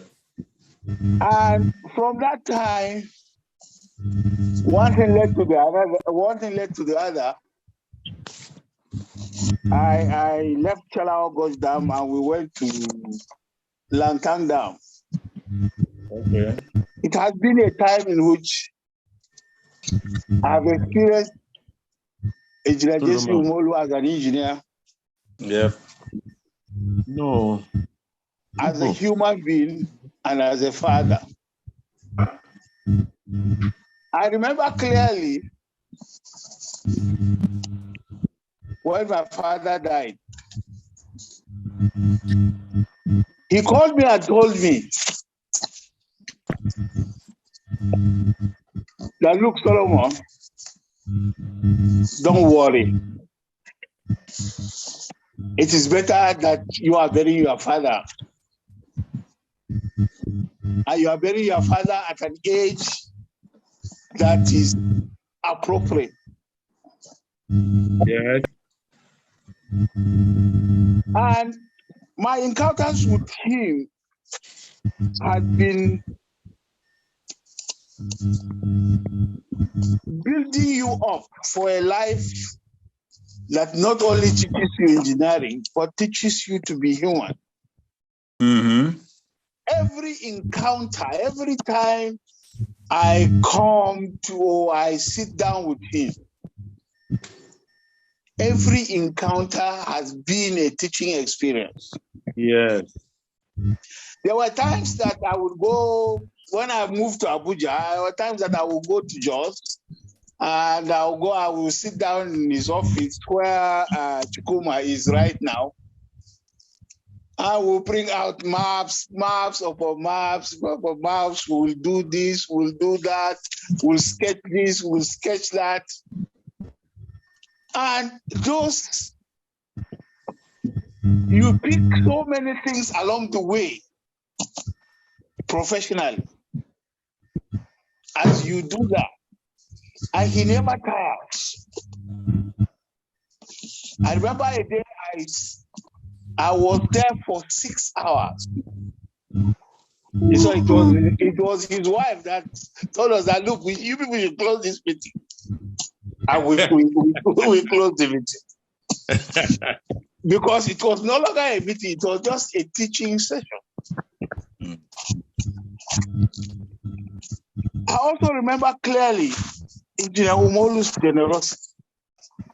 And from that time, one thing led to the other. I left Chala August Dam and we went to Langtang Dam. Okay. It has been a time in which I've experienced Engineer Jesse Umolu as an engineer. Yeah. No. As a human being and as a father. I remember clearly when my father died. He called me and told me that, look, Solomon, don't worry. It is better that you are burying your father. And you are burying your father at an age that is appropriate. Yes. And my encounters with him had been building you up for a life that not only teaches you engineering, but teaches you to be human. Mm-hmm. Every encounter, every time I sit down with him. Every encounter has been a teaching experience. Yes. There were times that I would go, when I moved to Abuja, there were times that I would go to Jos, and I will sit down in his office where Chukuma is right now. I will bring out maps upon maps. We'll do this, we'll do that, we'll sketch this, we'll sketch that. And those, you pick so many things along the way, professionally, as you do that. And he never tires. I remember a day I was there for 6 hours. So it was his wife that told us that, look, you people should close this meeting. And we closed the meeting. Because it was no longer a meeting, it was just a teaching session. I also remember clearly Engineer Umolu's generosity.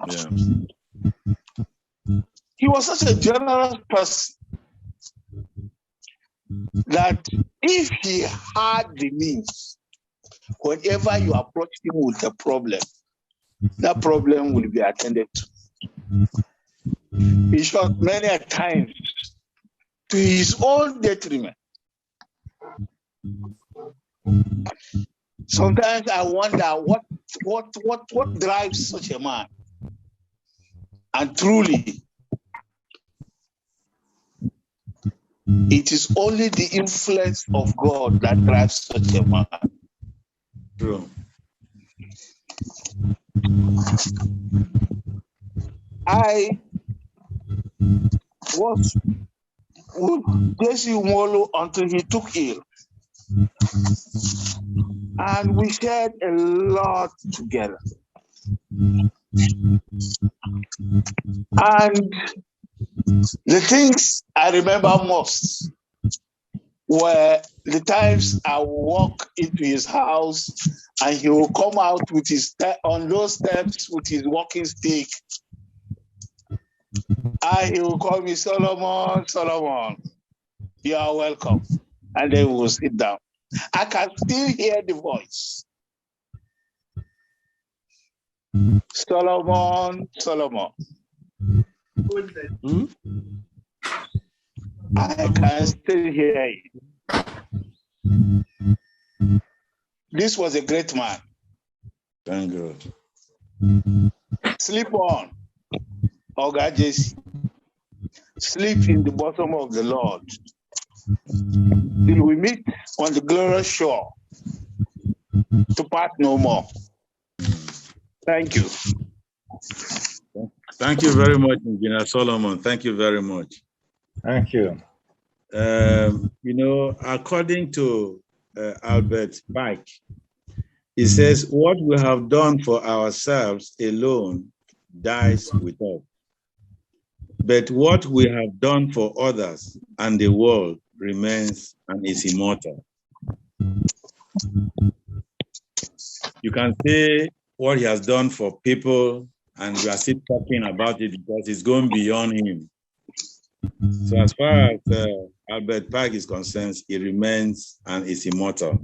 Yeah. He was such a generous person that if he had the means, whenever you approach him with a problem, that problem will be attended to. In short, many a times, to his own detriment. Sometimes I wonder what drives such a man. And truly, it is only the influence of God that drives such a man. True. I was with Jesse Umolu until he took ill. And we shared a lot together. And the things I remember most were the times I would walk into his house and he will come out with on those steps with his walking stick. And he will call me, Solomon, you are welcome. And then we will sit down. I can still hear the voice. Solomon. I can still hear it. This was a great man. Thank God. Sleep on, Oga Jesse. Sleep in the bosom of the Lord. Till we meet on the glorious shore to part no more. Thank you. Thank you very much, Engineer Solomon. Thank you very much. Thank you. According to Albert Pike, he says, what we have done for ourselves alone dies with us. But what we have done for others and the world remains and is immortal. You can say what he has done for people, and we are still talking about it because it's going beyond him. So as far as Albert Pike is concerned, he remains and is immortal.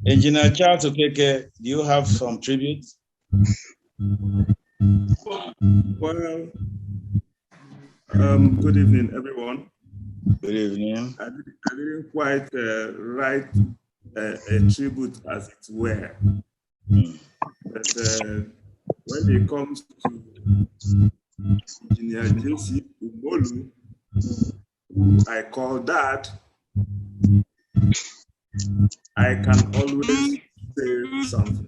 Engineer Charles Okeke, do you have some tributes? Well, good evening, everyone. Good evening. I didn't quite write a tribute, as it were. But when it comes to Engineer Jesse Umolu, who I call Dad, I can always say something.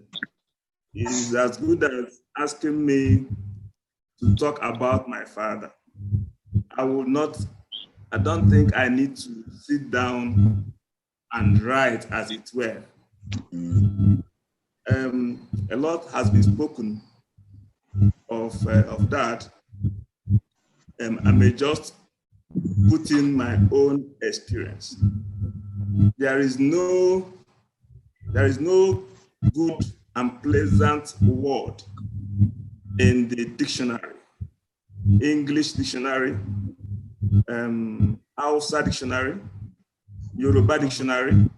It's as good as asking me to talk about my father. I don't think I need to sit down and write, as it were. A lot has been spoken of that. I may just put in my own experience. there is no good and pleasant word in the dictionary. English dictionary, Hausa dictionary, Yoruba dictionary,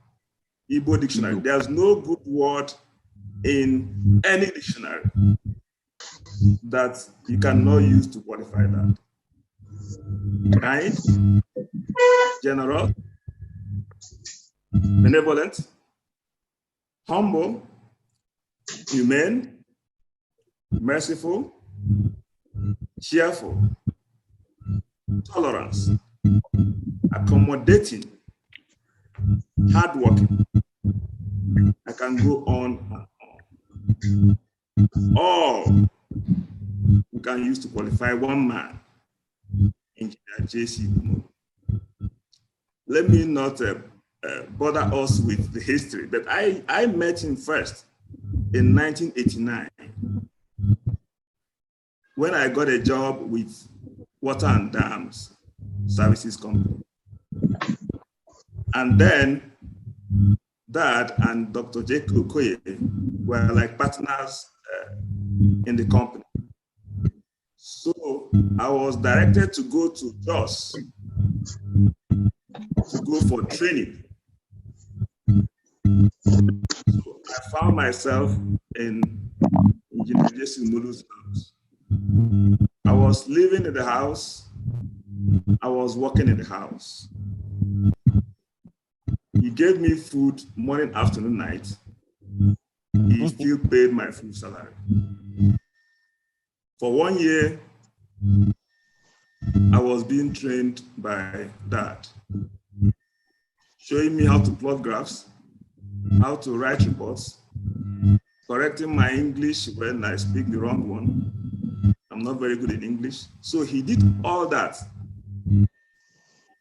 Igbo dictionary. There's no good word in any dictionary that you cannot use to qualify that. Kind, generous, benevolent, humble, humane, merciful, cheerful, tolerance, accommodating, hardworking. I can go on and on. All we can use to qualify one man, Engineer J.C. Umolu. Let me not bother us with the history, but I met him first in 1989 when I got a job with Water and Dams Services Company. And then Dad and Dr. Jake Okoye were like partners in the company. So I was directed to go to Jos to go for training. So I found myself in Engineer J.C. Umolu's house. I was living in the house. I was working in the house. He gave me food morning, afternoon, night. He still paid my full salary. For 1 year, I was being trained by Dad, showing me how to plot graphs, how to write reports, correcting my English when I speak the wrong one. I'm not very good in English. So he did all that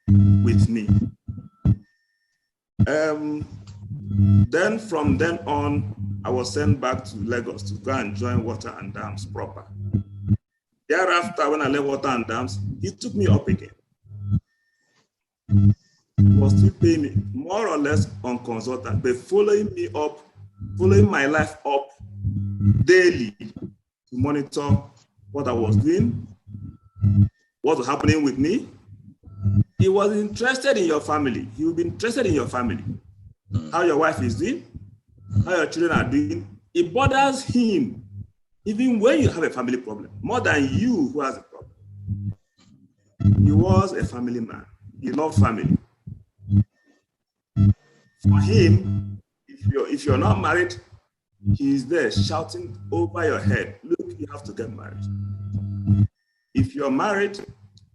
with me. Then from then on, I was sent back to Lagos to go and join Water and Dams proper. Thereafter, when I left Water and Dams, he took me up again. He was still paying me more or less on consultant, but following me up, following my life up daily to monitor what I was doing, what was happening with me. He was interested in your family. He will be interested in your family. How your wife is doing, how your children are doing. It bothers him, even when you have a family problem, more than you who has a problem. He was a family man. He loved family. For him, if you're not married, he's there shouting over your head, look, you have to get married. If you're married,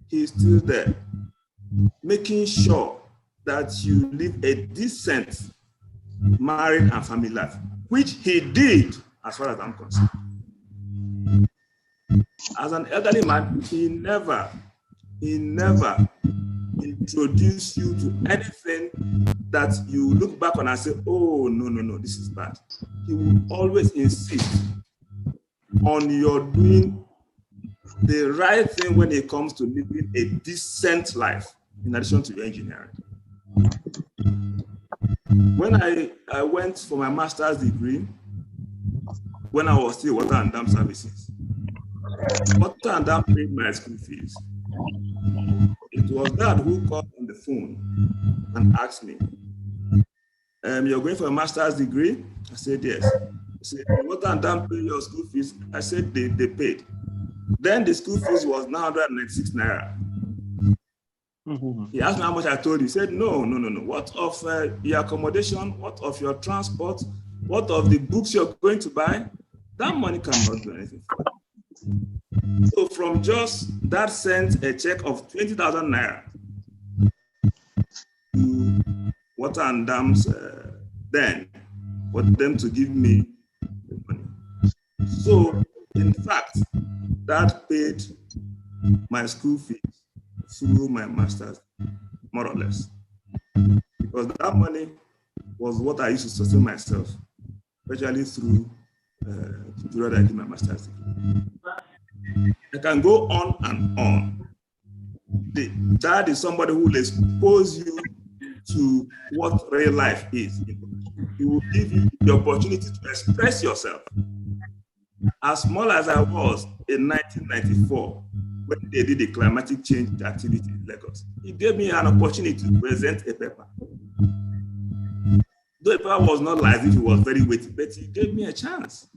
he's still there, making sure that you live a decent married and family life, which he did, as far as I'm concerned. As an elderly man, he never introduced you to anything that you look back on and say, oh, no, this is bad. He will always insist on your doing the right thing when it comes to living a decent life, in addition to your engineering. When I went for my master's degree, when I was still Water and Dam Services, Water and Dam paid my school fees. It was Dad who called on the phone and asked me, you're going for a master's degree? I said, yes. He said, Water and Dam pay your school fees? I said, they paid. Then the school fees was 996 naira. He asked me how much I told you. He said, no. What of your accommodation? What of your transport? What of the books you're going to buy? That money cannot do anything for you. So from just that sent a check of 20,000 naira to Water and Dams then for them to give me the money. So in fact, that paid my school fees through my master's, more or less. Because that money was what I used to sustain myself, especially through the period I did my master's degree. I can go on and on. Dad is somebody who will expose you to what real life is. It will give you the opportunity to express yourself. As small as I was in 1994, when they did the climatic change activity in Lagos, it gave me an opportunity to present a paper. The paper was not like as if it was very weighty, but it gave me a chance.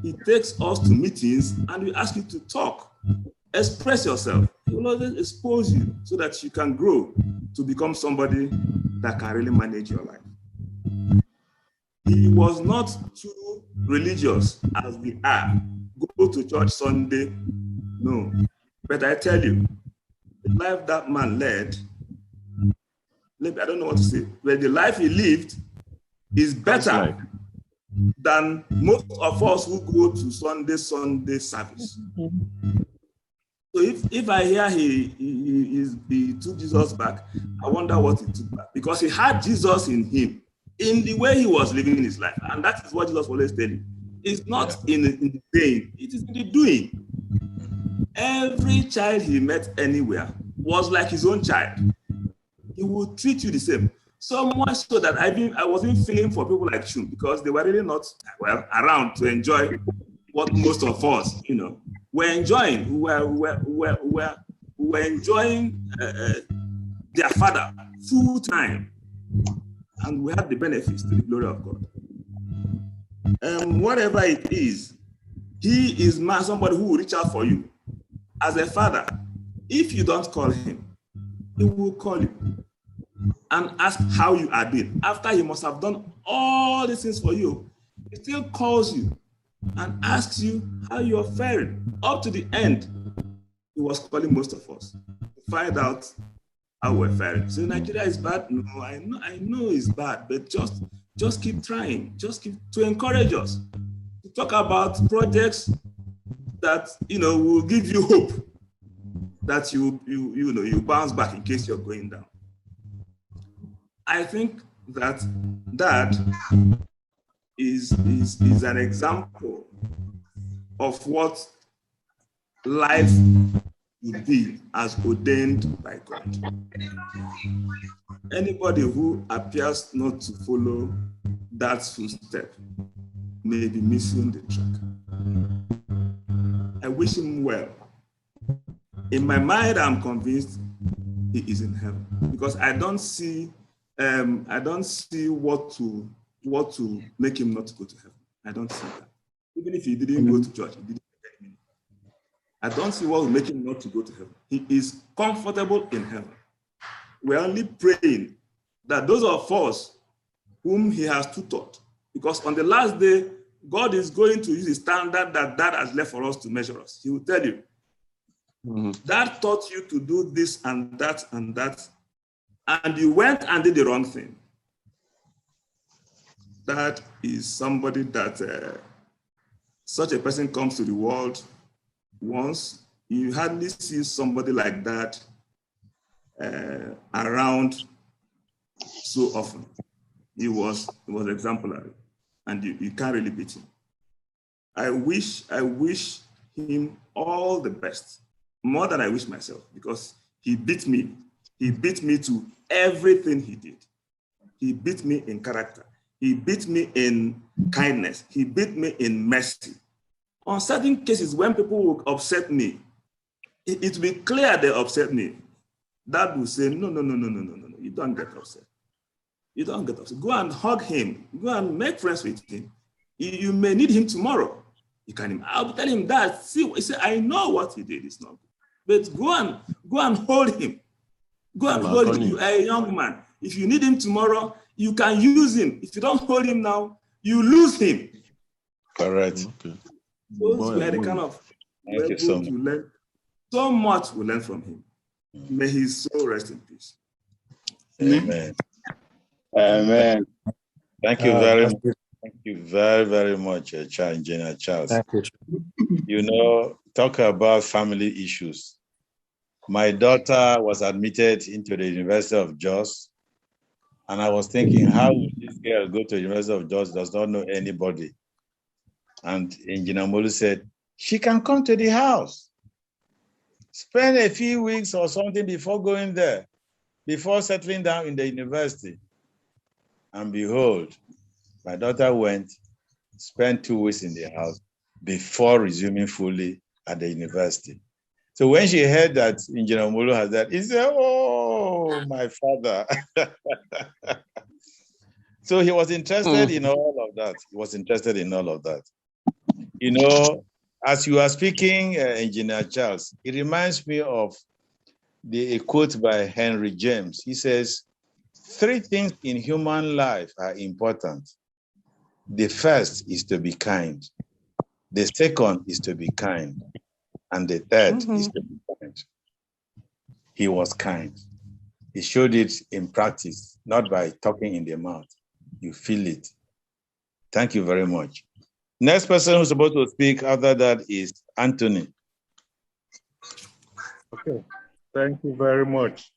It takes us to meetings and we ask you to talk, express yourself. It will always expose you so that you can grow to become somebody that can really manage your life. He was not too religious as we are. Go to church Sunday, no. But I tell you, the life that man led, I don't know what to say, but the life he lived is better than most of us who go to Sunday service. So if I hear he took Jesus back, I wonder what he took back. Because he had Jesus in him, in the way he was living his life. And that is what Jesus always tells you. It's not in the saying, it is in the doing. Every child he met anywhere was like his own child. He would treat you the same. So much so that I wasn't feeling for people like Chum because they were really not around to enjoy what most of us, were enjoying. We're enjoying their father full time, and we had the benefits to the glory of God. Whatever it is, he is somebody who will reach out for you. As a father, if you don't call him, he will call you and ask how you are doing. After he must have done all these things for you, he still calls you and asks you how you are faring. Up to the end, he was calling most of us to find out how we're faring. So Nigeria is bad? No, I know it's bad, but just keep trying. Just keep to encourage us to talk about projects that will give you hope that you bounce back in case you're going down. I think that is an example of what life would be as ordained by God. Anybody who appears not to follow that footstep may be missing the track. I wish him well. In my mind, I'm convinced he is in heaven because I don't see what to make him not go to heaven. I don't see that. Even if he didn't go to church, he didn't get me. I don't see what will make him not to go to heaven. He is comfortable in heaven. We're only praying that those of us whom he has tutored, because on the last day, God is going to use the standard that has left for us to measure us. He will tell you, that taught you to do this and that and that, and you went and did the wrong thing. That is somebody that such a person comes to the world once. You hardly see somebody like that around so often. He was exemplary, and you can't really beat him. I wish him all the best, more than I wish myself, because he beat me. He beat me to everything he did. He beat me in character. He beat me in kindness. He beat me in mercy. On certain cases, when people will upset me, it will be clear they upset me. Dad will say, no, you don't get upset. You don't get upset. Go and hug him. Go and make friends with him. You may need him tomorrow. I'll tell him that. See, he said, I know what he did is not good. But go and hold him. Go and hold him. You are a young man. If you need him tomorrow, you can use him. If you don't hold him now, you lose him. Correct. Okay. Those were the kind of people you learn. So much we learn from him. May his soul rest in peace. Amen. Amen. Thank you very much. Thank you very, very much, Engineer Charles. Thank you. Talk about family issues. My daughter was admitted into the University of Jos, and I was thinking, how would this girl go to the University of Jos, does not know anybody? And Engineer Umolu said, she can come to the house, spend a few weeks or something before going there. before settling down in the university. And behold, my daughter spent 2 weeks in the house before resuming fully at the university. So when she heard that Engineer Umolu has that, he said, oh, my father. So he was interested in all of that. He was interested in all of that. You know, as you are speaking, Engineer Charles, it reminds me of a quote by Henry James. He says, 3 things in human life are important. The first is to be kind. The second is to be kind. And the third is to be kind. He was kind. He showed it in practice, not by talking in the mouth. You feel it. Thank you very much. Next person who's supposed to speak after that is Anthony. Okay, thank you very much.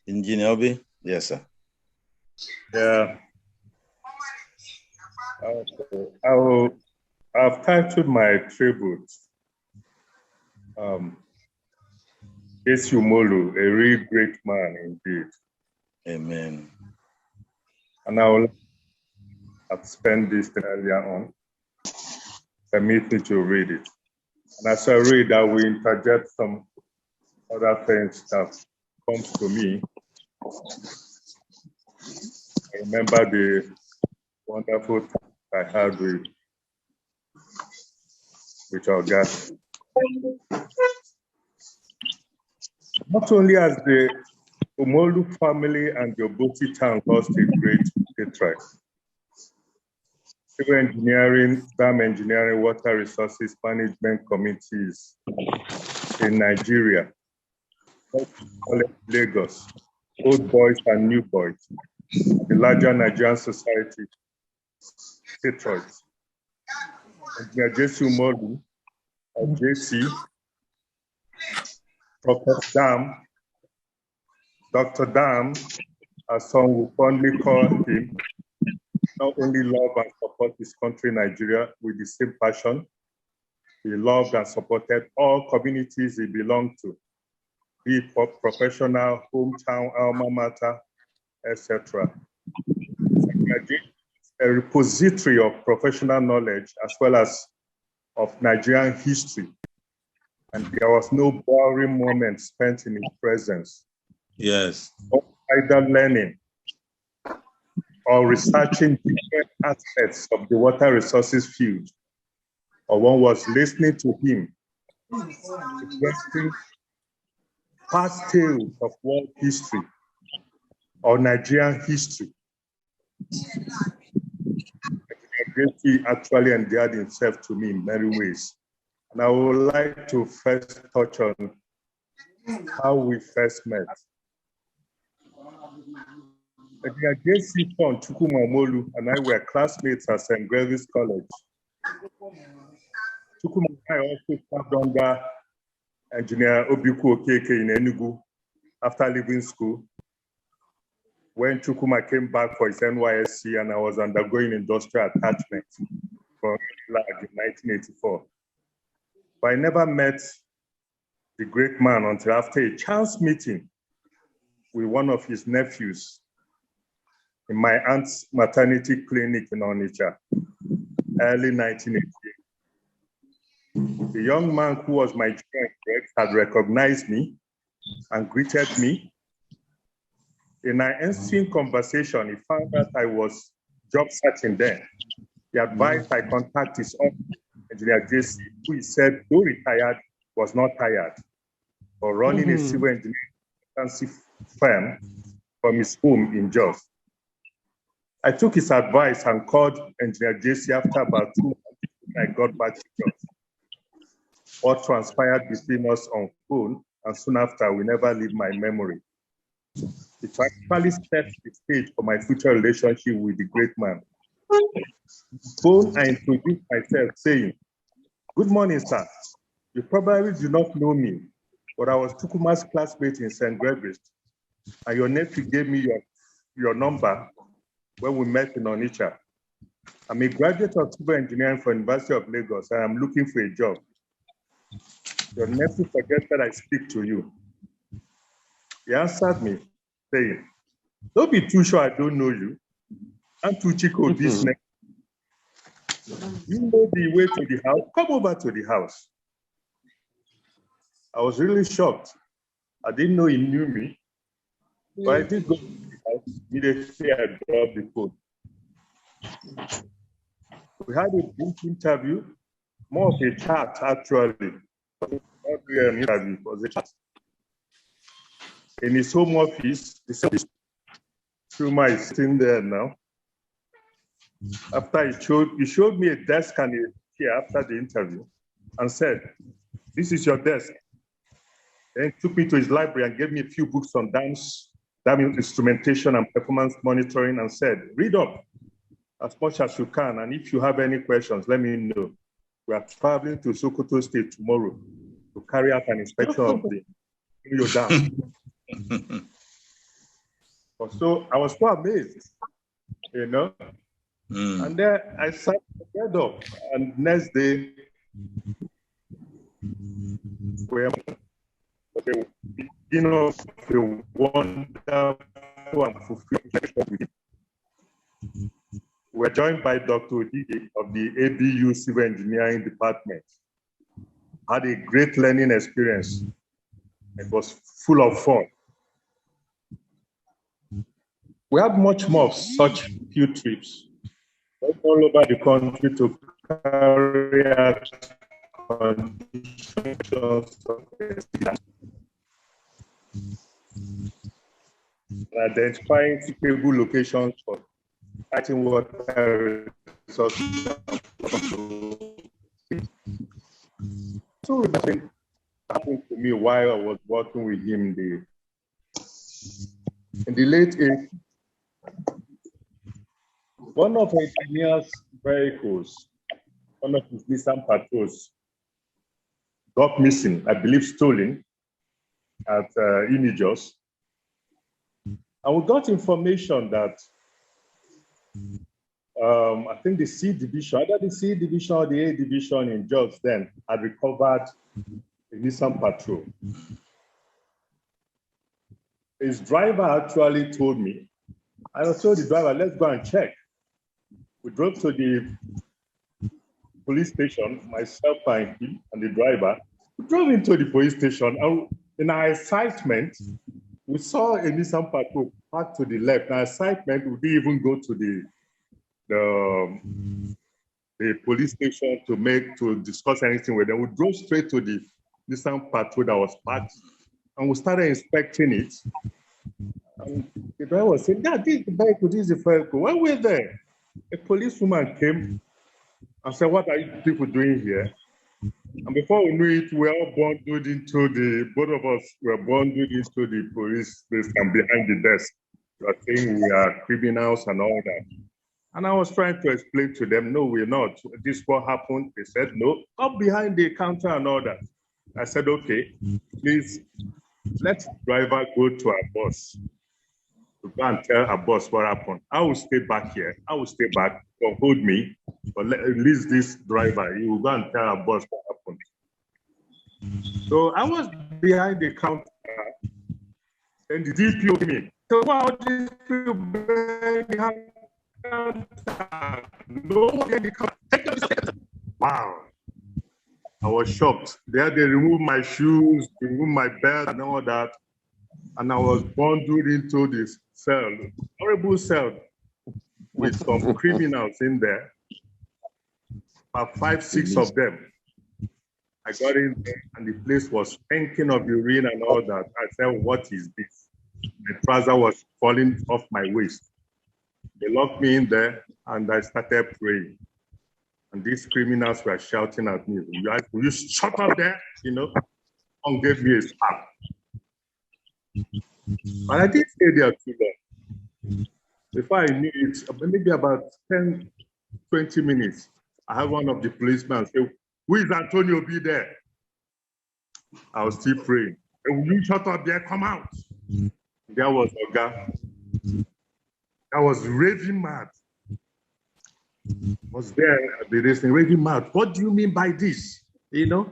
Engineer Obi? Yes, sir. Yeah. I've titled my tribute, Umolu, a real great man indeed. Amen. And I will have spent this earlier on. Permit me to read it. And as I read, I will interject some other things that comes to me. I remember the wonderful time I had with our guys. Not only has the Umolu family and the Obosi town lost a great patriarch, civil engineering, dam engineering, water resources management committees in Nigeria, Lagos, old boys and new boys, the larger Nigerian society, Detroit. Engineer J.C. Umolu, JC, Professor Dam, Dr. Dam, as some will fondly call him, not only love and support his country, Nigeria, with the same passion, he loved and supported all communities he belonged to, be it professional, hometown, alma mater, etc. A repository of professional knowledge as well as of Nigerian history. And there was no boring moment spent in his presence. Yes. Either learning or researching different aspects of the water resources field, or one was listening to him, expressing past tales of world history or Nigerian history. He actually endeared himself to me in many ways. And I would like to first touch on how we first met. J.C. Fon Umolu and I were classmates at Engr College. Chukuma and I also served under Engineer Obiku Okeke in Enugu after leaving school. When Chukuma came back for his NYSC and I was undergoing industrial attachment from in 1984. But I never met the great man until after a chance meeting with one of his nephews in my aunt's maternity clinic in Onitsha, early 1988. The young man who was my friend had recognized me and greeted me. In our ensuing conversation, he found that I was job searching then. He advised I contact his office, Engineer JC, who he said, though retired, was not tired, but running a civil engineering firm from his home in Jos. I took his advice and called Engineer JC after about 2 months when I got back to Jos. What transpired between us on phone, and soon after, will never leave my memory. It actually set the stage for my future relationship with the great man. Phone, I introduced myself saying, "Good morning, sir. You probably do not know me, but I was Chukuma's classmate in St. Gregory's, and your nephew gave me your number when we met in Onitsha. I'm a graduate of civil engineering from University of Lagos, and I'm looking for a job. Your nephew suggested I speak to you. He answered me saying, don't be too sure I don't know you. I'm too chico this next. You know the way to the house, come over to the house. I was really shocked. I didn't know he knew me, but I did go to the house. Immediately I dropped the phone. We had a brief interview, more of a chat actually. Not really an interview, it was a chat. In his home office, the same Truma is sitting there now. After he showed me a desk and a chair after the interview and said, this is your desk. Then took me to his library and gave me a few books on dance instrumentation and performance monitoring and said, read up as much as you can. And if you have any questions, let me know. We are traveling to Sokoto State tomorrow to carry out an inspection of the dam. So I was so amazed, you know. And then I sat together up, and next day, we were the beginning of a wonderful and fulfilling relationship with him. We're joined by Dr. Odigi of the ABU Civil Engineering Department. Had a great learning experience. It was full of fun. We have much more of such field trips all over the country to carry out conditions of identifying suitable locations for fighting water resources. So it happened to me while I was working with him in the late 80s. One of the engineer's vehicles, one of his Nissan Patrols, got missing, I believe stolen, at Inijos. And we got information that I think the C division, either the C division or the A division in Jos then had recovered the Nissan Patrol. His driver actually told me, I told the driver, let's go and check. We drove to the police station, myself and him and the driver. We drove into the police station, and in our excitement, we saw a Nissan Patrol parked to the left. In our excitement, we didn't even go to the police station to discuss anything with them. We drove straight to the Nissan Patrol that was parked, and we started inspecting it. And the driver was saying, "Yeah, this is the vehicle, this is the vehicle." When we were there, a policewoman came and said, "What are you people doing here?" And before we knew it, we were all bundled into both of us were bundled into the police station behind the desk. We were saying we are criminals and all that. And I was trying to explain to them, no, we're not. This is what happened. They said, no, up behind the counter and all that. I said, okay, please let the driver go to our boss. To go and tell our boss what happened. I will stay back here. I will stay back. Don't hold me. But at least this driver, he will go and tell our boss what happened. So I was behind the counter, and the DPO came in. So wow, these people behind the counter. Nobody counter. Wow. I was shocked. They removed my shoes, removed my belt and all that. And I was bundled into this cell, horrible cell, with some criminals in there. About 5, 6 of them. I got in there and the place was stinking of urine and all that. I said, what is this? My trouser was falling off my waist. They locked me in there and I started praying. And these criminals were shouting at me, will you shut up there? You know, someone gave me a slap. But I didn't stay there too long. Before I knew it, maybe about 10, 20 minutes, I had one of the policemen say, who is Antonio B there? I was still praying. Will you shut up there? Come out. There was Oga. I was raving mad. Was there, they saying, raving mad. What do you mean by this? You know?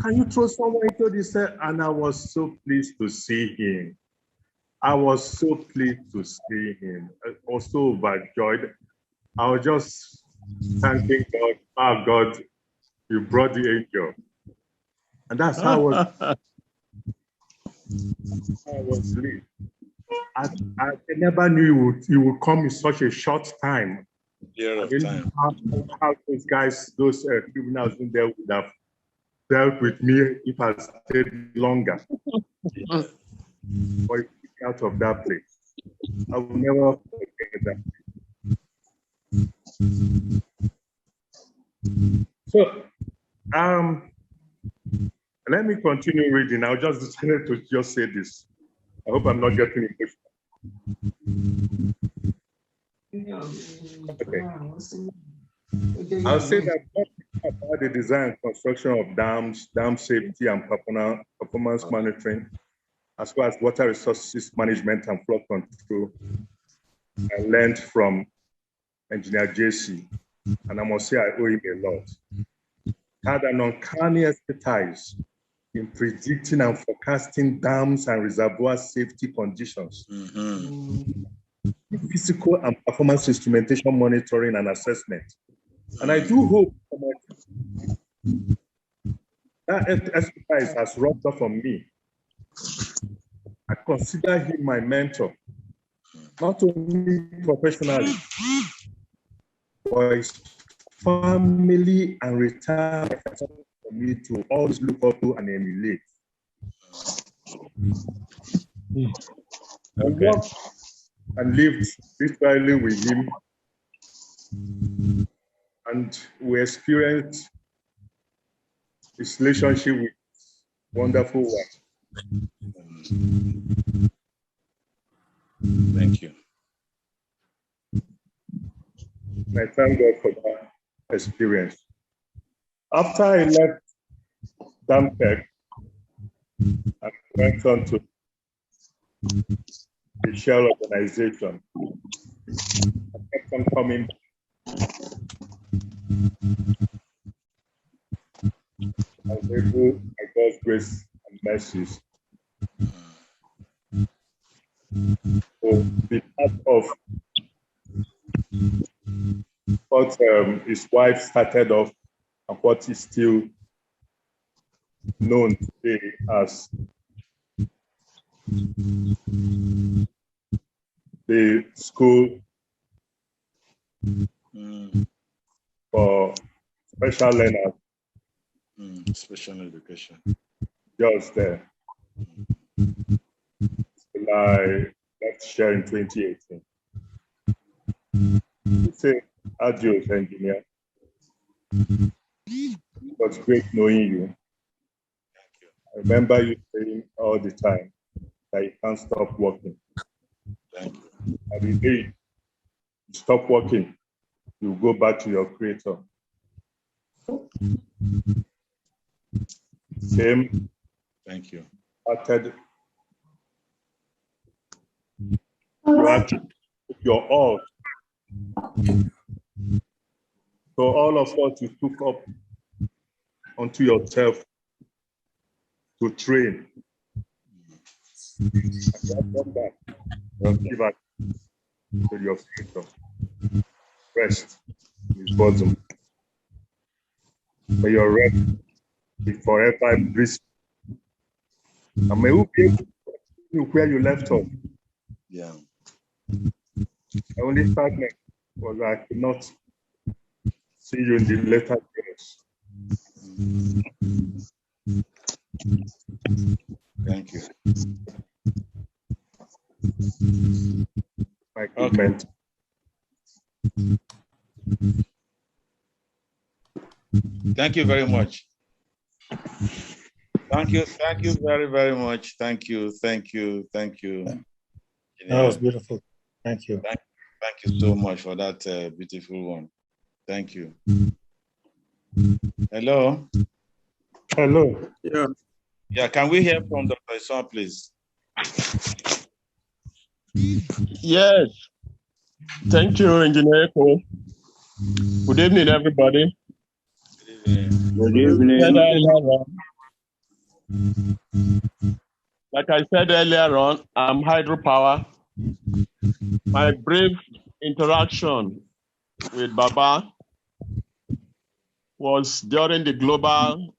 can you throw someone into this? And I was so pleased to see him. I was so pleased to see him. I was so overjoyed. I was just thanking God. Oh God, you brought the angel. And that's how I was lived. I never knew he would come in such a short time. How those guys, those criminals in there would have dealt with me if I stayed longer. Or out of that place. I will never forget that. So, let me continue reading. I just decided to just say this. I hope I'm not getting emotional. Okay. I'll say that about the design and construction of dams, dam safety and performance monitoring, as well as water resources management and flood control, I learned from Engineer JC, and I must say I owe him a lot. Had an uncanny expertise in predicting and forecasting dams and reservoir safety conditions, physical and performance instrumentation monitoring and assessment. And I do hope that expertise has rubbed off on me. I consider him my mentor, not only professionally, but his family and retirement for me to always look up to and emulate. I worked and lived literally with him, and we experienced his relationship with wonderful wife. Thank you. I thank God for that experience. After I left Damtech, I went on to the Shell organization. I kept on coming. I was able, by God's grace and mercies, to be part of what his wife started off and what is still known today as the school for special learners. Special education. Just there. I left Share in 2018. Say adios, engineer. It was great knowing you. I remember you saying all the time that you can't stop working. Thank you. And the day you stop working, you go back to your creator. Same. Thank you. Started. You had to put your all. So all of us, you took up onto yourself to train. And give back to your future. Rest in his bosom. May your rest be forever blissful. And may you be able to continue where you left off. Yeah. The only sadness was I could not see you in the later years. Thank you. My comment. Thank you very much. Thank you very, very much. Thank you. That was beautiful. Thank you. Thank you so much for that beautiful one. Thank you. Hello. Hello. Yeah. Yeah, can we hear from Dr. Ison, please? Yes. Thank you, Engineer Eko. Good evening, everybody. Good evening. Good evening. Like I said earlier on, I'm hydropower. My brief interaction with Baba was during the Global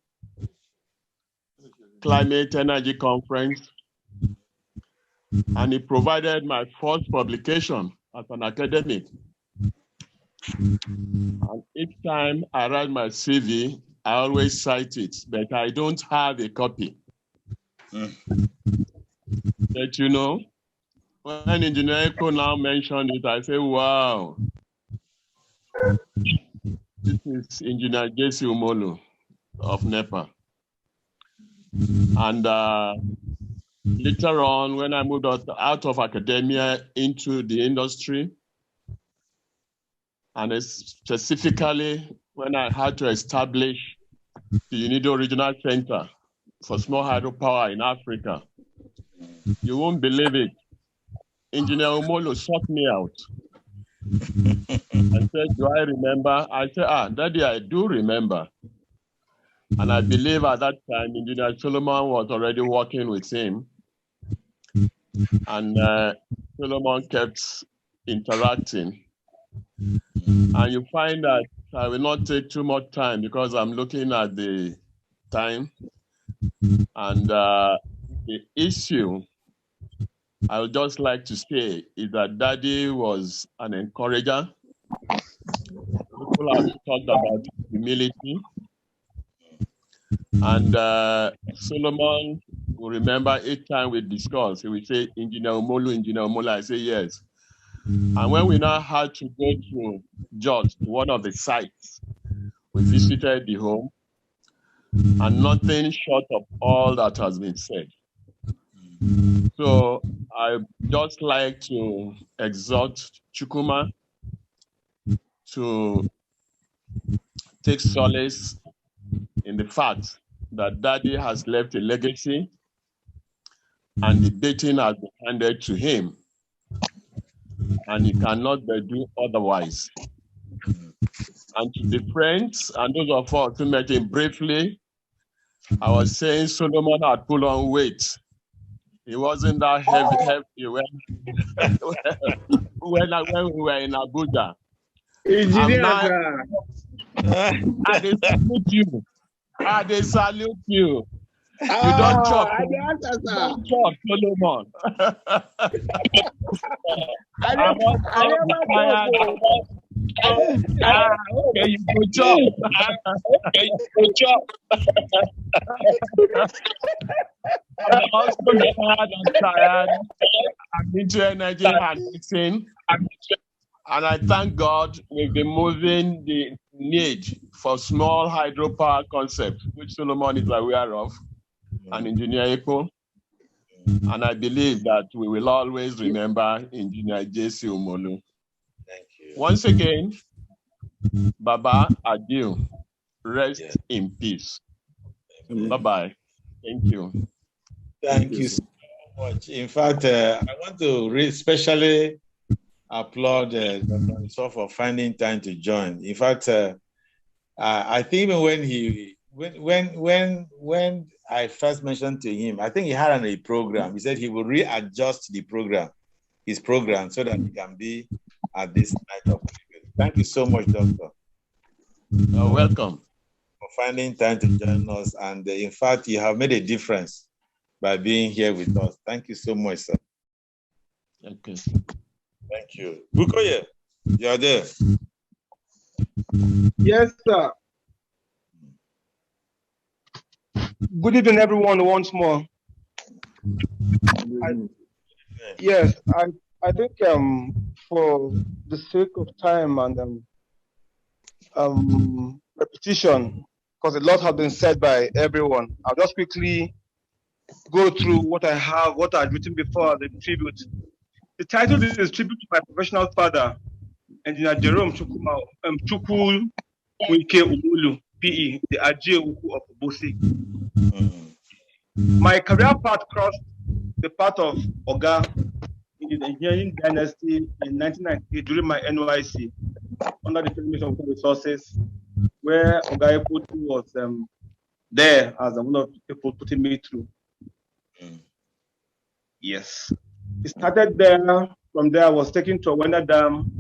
Climate Energy Conference, and he provided my first publication as an academic. And each time I write my CV, I always cite it, but I don't have a copy. But you know, when Engineer Eko now mentioned it, I say, wow, this is Engineer J.C. Umolu of NEPA. And later on, when I moved out of academia into the industry, and specifically when I had to establish the UNIDO Regional Center for Small Hydropower in Africa, you won't believe it. Engineer Umolu sought me out. I said, do I remember? I said, Daddy, I do remember. And I believe at that time, Engineer Solomon was already working with him. And Solomon kept interacting. And you find that I will not take too much time because I'm looking at the time. And the issue I would just like to say is that Daddy was an encourager. People have talked about humility. And Solomon will remember each time we discuss, he will say, Engineer Umolu, I say yes. And when we now had to go to George, one of the sites, we visited the home, and nothing short of all that has been said. So I just like to exhort Chukwuma to take solace in the fact that Daddy has left a legacy and the baton has been handed to him, and he cannot do otherwise. And to the friends and those of us who met him briefly, I was saying Solomon had put on weight. He wasn't that heavy when we were in Abuja. I salute you. I salute you. You don't chop. Don't chop, Solomon. Okay, you go chop. Okay, you go chop. I'm also tired. I'm into energy and mixing. And I thank God we've been moving the need for small hydropower concept, which Solomon is aware of, and Engineer Eko. And I believe that we will always remember Engineer J.C. Umolu. Thank you. Once again, Baba, adieu. Rest in peace. Bye-bye. Thank you. Thank you so much. In fact, I want to especially applaud Dr. for finding time to join. In fact, I think even when I first mentioned to him, I think he had a program. He said he will readjust his program, so that he can be at this night of period. Thank you so much, Doctor. You're welcome. For finding time to join us. And in fact, you have made a difference by being here with us. Thank you so much, sir. Okay. Thank you. Bukoye, you are there. Yes, sir. Good evening, everyone, once more. Yes, I think for the sake of time and repetition, because a lot has been said by everyone, I'll just quickly go through what I have, what I've written before, the tribute. The title is Tribute to My Professional Father, Engineer Jerome Chukwu Umolu, PE, the Ajie Uku of Obosi. My career path crossed the path of Oga in the engineering dynasty in 1998 during my NYC under the Federation of Resources, where Oga Epotu was there as one of the people putting me through. Yes. It started there. From there, I was taken to a Wenda Dam.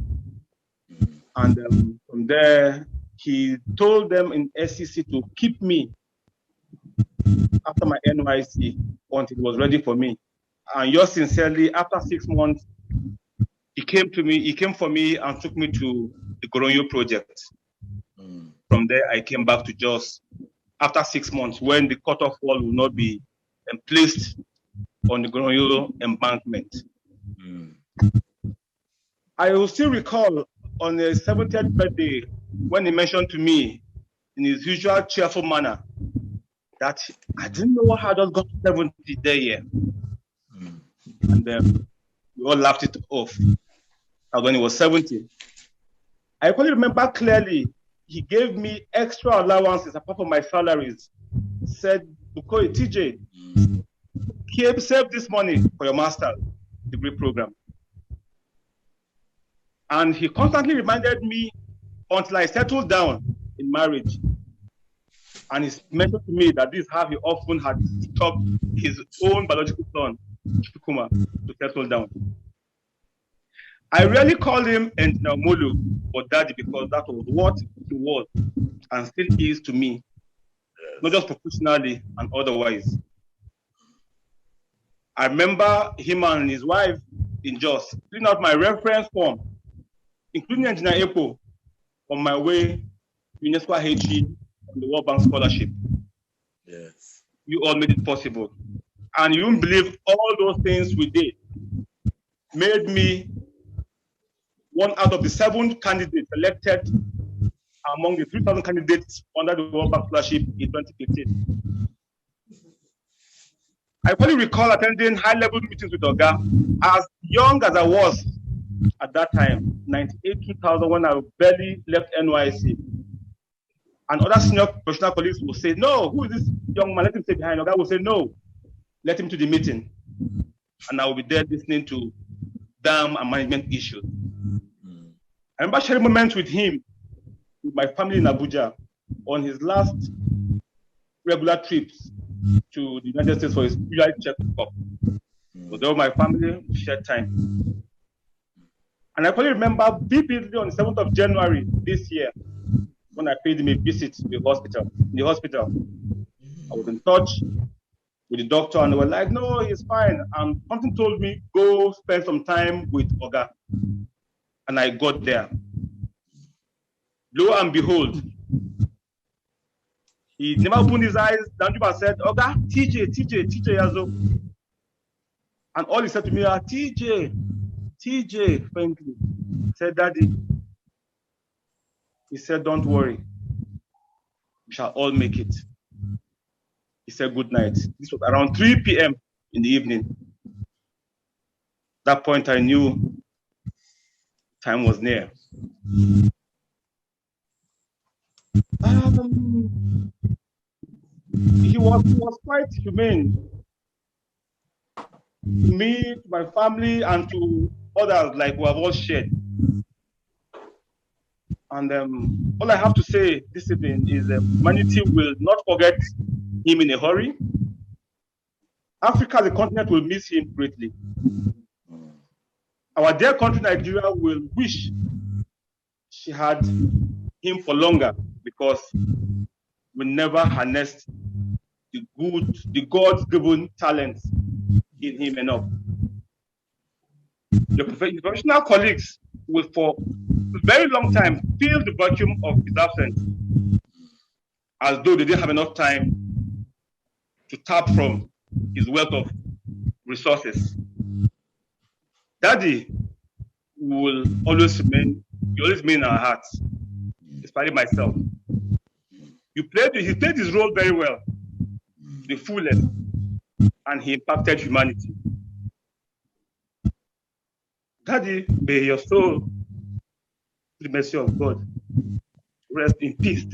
And from there, he told them in SCC to keep me after my NYC until it was ready for me. And yours sincerely, after 6 months, he came for me and took me to the Goronyo project. From there, I came back to Jos after 6 months when the cutoff wall will not be placed on the Goronyo embankment. I will still recall on the 70th birthday when he mentioned to me in his usual cheerful manner that I didn't know how I just got to 70 that year. And we all laughed it off. And when he was 70, I only remember clearly he gave me extra allowances apart from my salaries. He said, TJ, save this money for your master's degree program. And he constantly reminded me until I settled down in marriage. And he mentioned to me that this is how he often had stopped his own biological son, Chukuma, to settle down. I really called him Engr Umolu or Daddy because that was what he was and still is to me, not just professionally and otherwise. I remember him and his wife in Jos filling out my reference form, including Engineer Epo, on my way to UNESCO Haiti on the World Bank Scholarship. Yes. You all made it possible. And you won't believe all those things we did made me one out of the 7 candidates elected among the 3,000 candidates under the World Bank Scholarship in 2015. I fully recall attending high-level meetings with Oga as young as I was at that time, 98, 2000, when I barely left NYC. And other senior professional colleagues will say, no, who is this young man? Let him stay behind. Oga will say, no, let him to the meeting. And I will be there listening to dam and management issues. I remember sharing moments with him, with my family in Abuja, on his last regular trips to the United States for his usual checkup. So there with my family, we shared time. And I probably remember vividly on the 7th of January this year, when I paid him a visit to the hospital. I was in touch with the doctor and they were like, no, he's fine. And something told me, go spend some time with Oga. And I got there. Lo and behold, he never opened his eyes. Danjuba said, Oga, TJ Yazo. And all he said to me are, TJ, frankly. He said, Daddy. He said, don't worry. We shall all make it. He said, good night. This was around 3 p.m. in the evening. At that point, I knew time was near. He was quite humane to me, to my family, and to others like we have all shared. And all I have to say this evening is humanity will not forget him in a hurry. Africa as a continent will miss him greatly. Our dear country, Nigeria, will wish she had him for longer because we never harnessed the God-given talents in him enough. The professional colleagues will for a very long time feel the vacuum of his absence as though they didn't have enough time to tap from his wealth of resources. Daddy will always remain in our hearts, especially myself. He played his role very well, the fullest, and he impacted humanity. Daddy, may your soul, the mercy of God, rest in peace.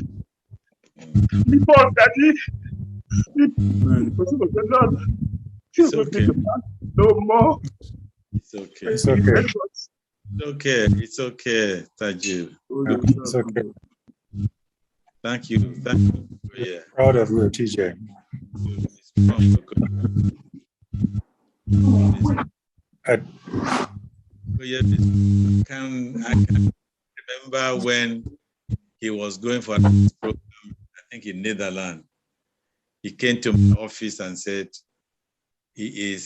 Sleep on, Daddy. Sleep. The Lord. It's okay. No more. It's okay. It's okay. It's okay, Tajib. It's okay. Thank you. Yeah. Proud of you, TJ. I can remember when he was going for this program, I think in Netherlands. He came to my office and said, Engineer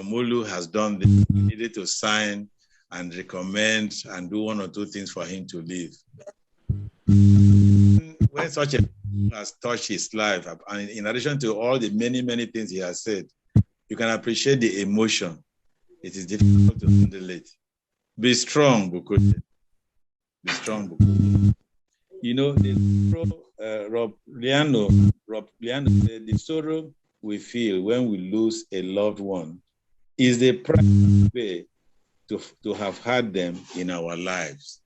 Umolu has done this. He needed to sign and recommend and do one or two things for him to leave. When such a has touched his life, and in addition to all the many, many things he has said, you can appreciate the emotion. It is difficult to handle it. Be strong, Bukuti. Be strong, Bukuti. You know, Rob Liano said, the sorrow we feel when we lose a loved one is the price way to have had them in our lives.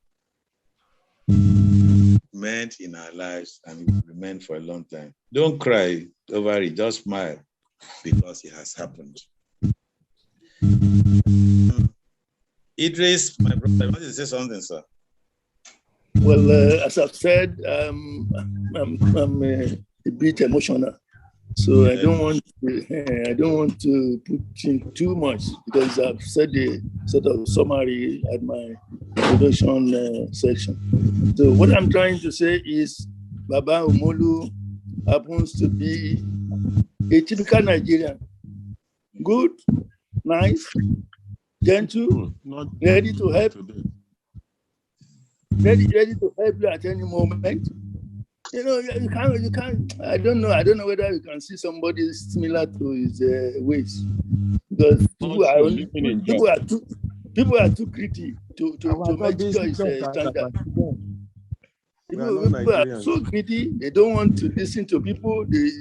Meant in our lives and will remain for a long time. Don't cry over it, just smile because it has happened. Idris, my brother, I want to say something, sir. Well, as I've said, I'm a bit emotional, so I don't want to put in too much because I've said a sort of summary at my introduction section. So what I'm trying to say is, Baba Umolu happens to be a typical Nigerian, good, nice, gentle, ready to help. Ready to help you at any moment. You know, you can't. I don't know whether you can see somebody similar to his ways, because people are too greedy to measure his standard. People are so greedy. They don't want to listen to people. They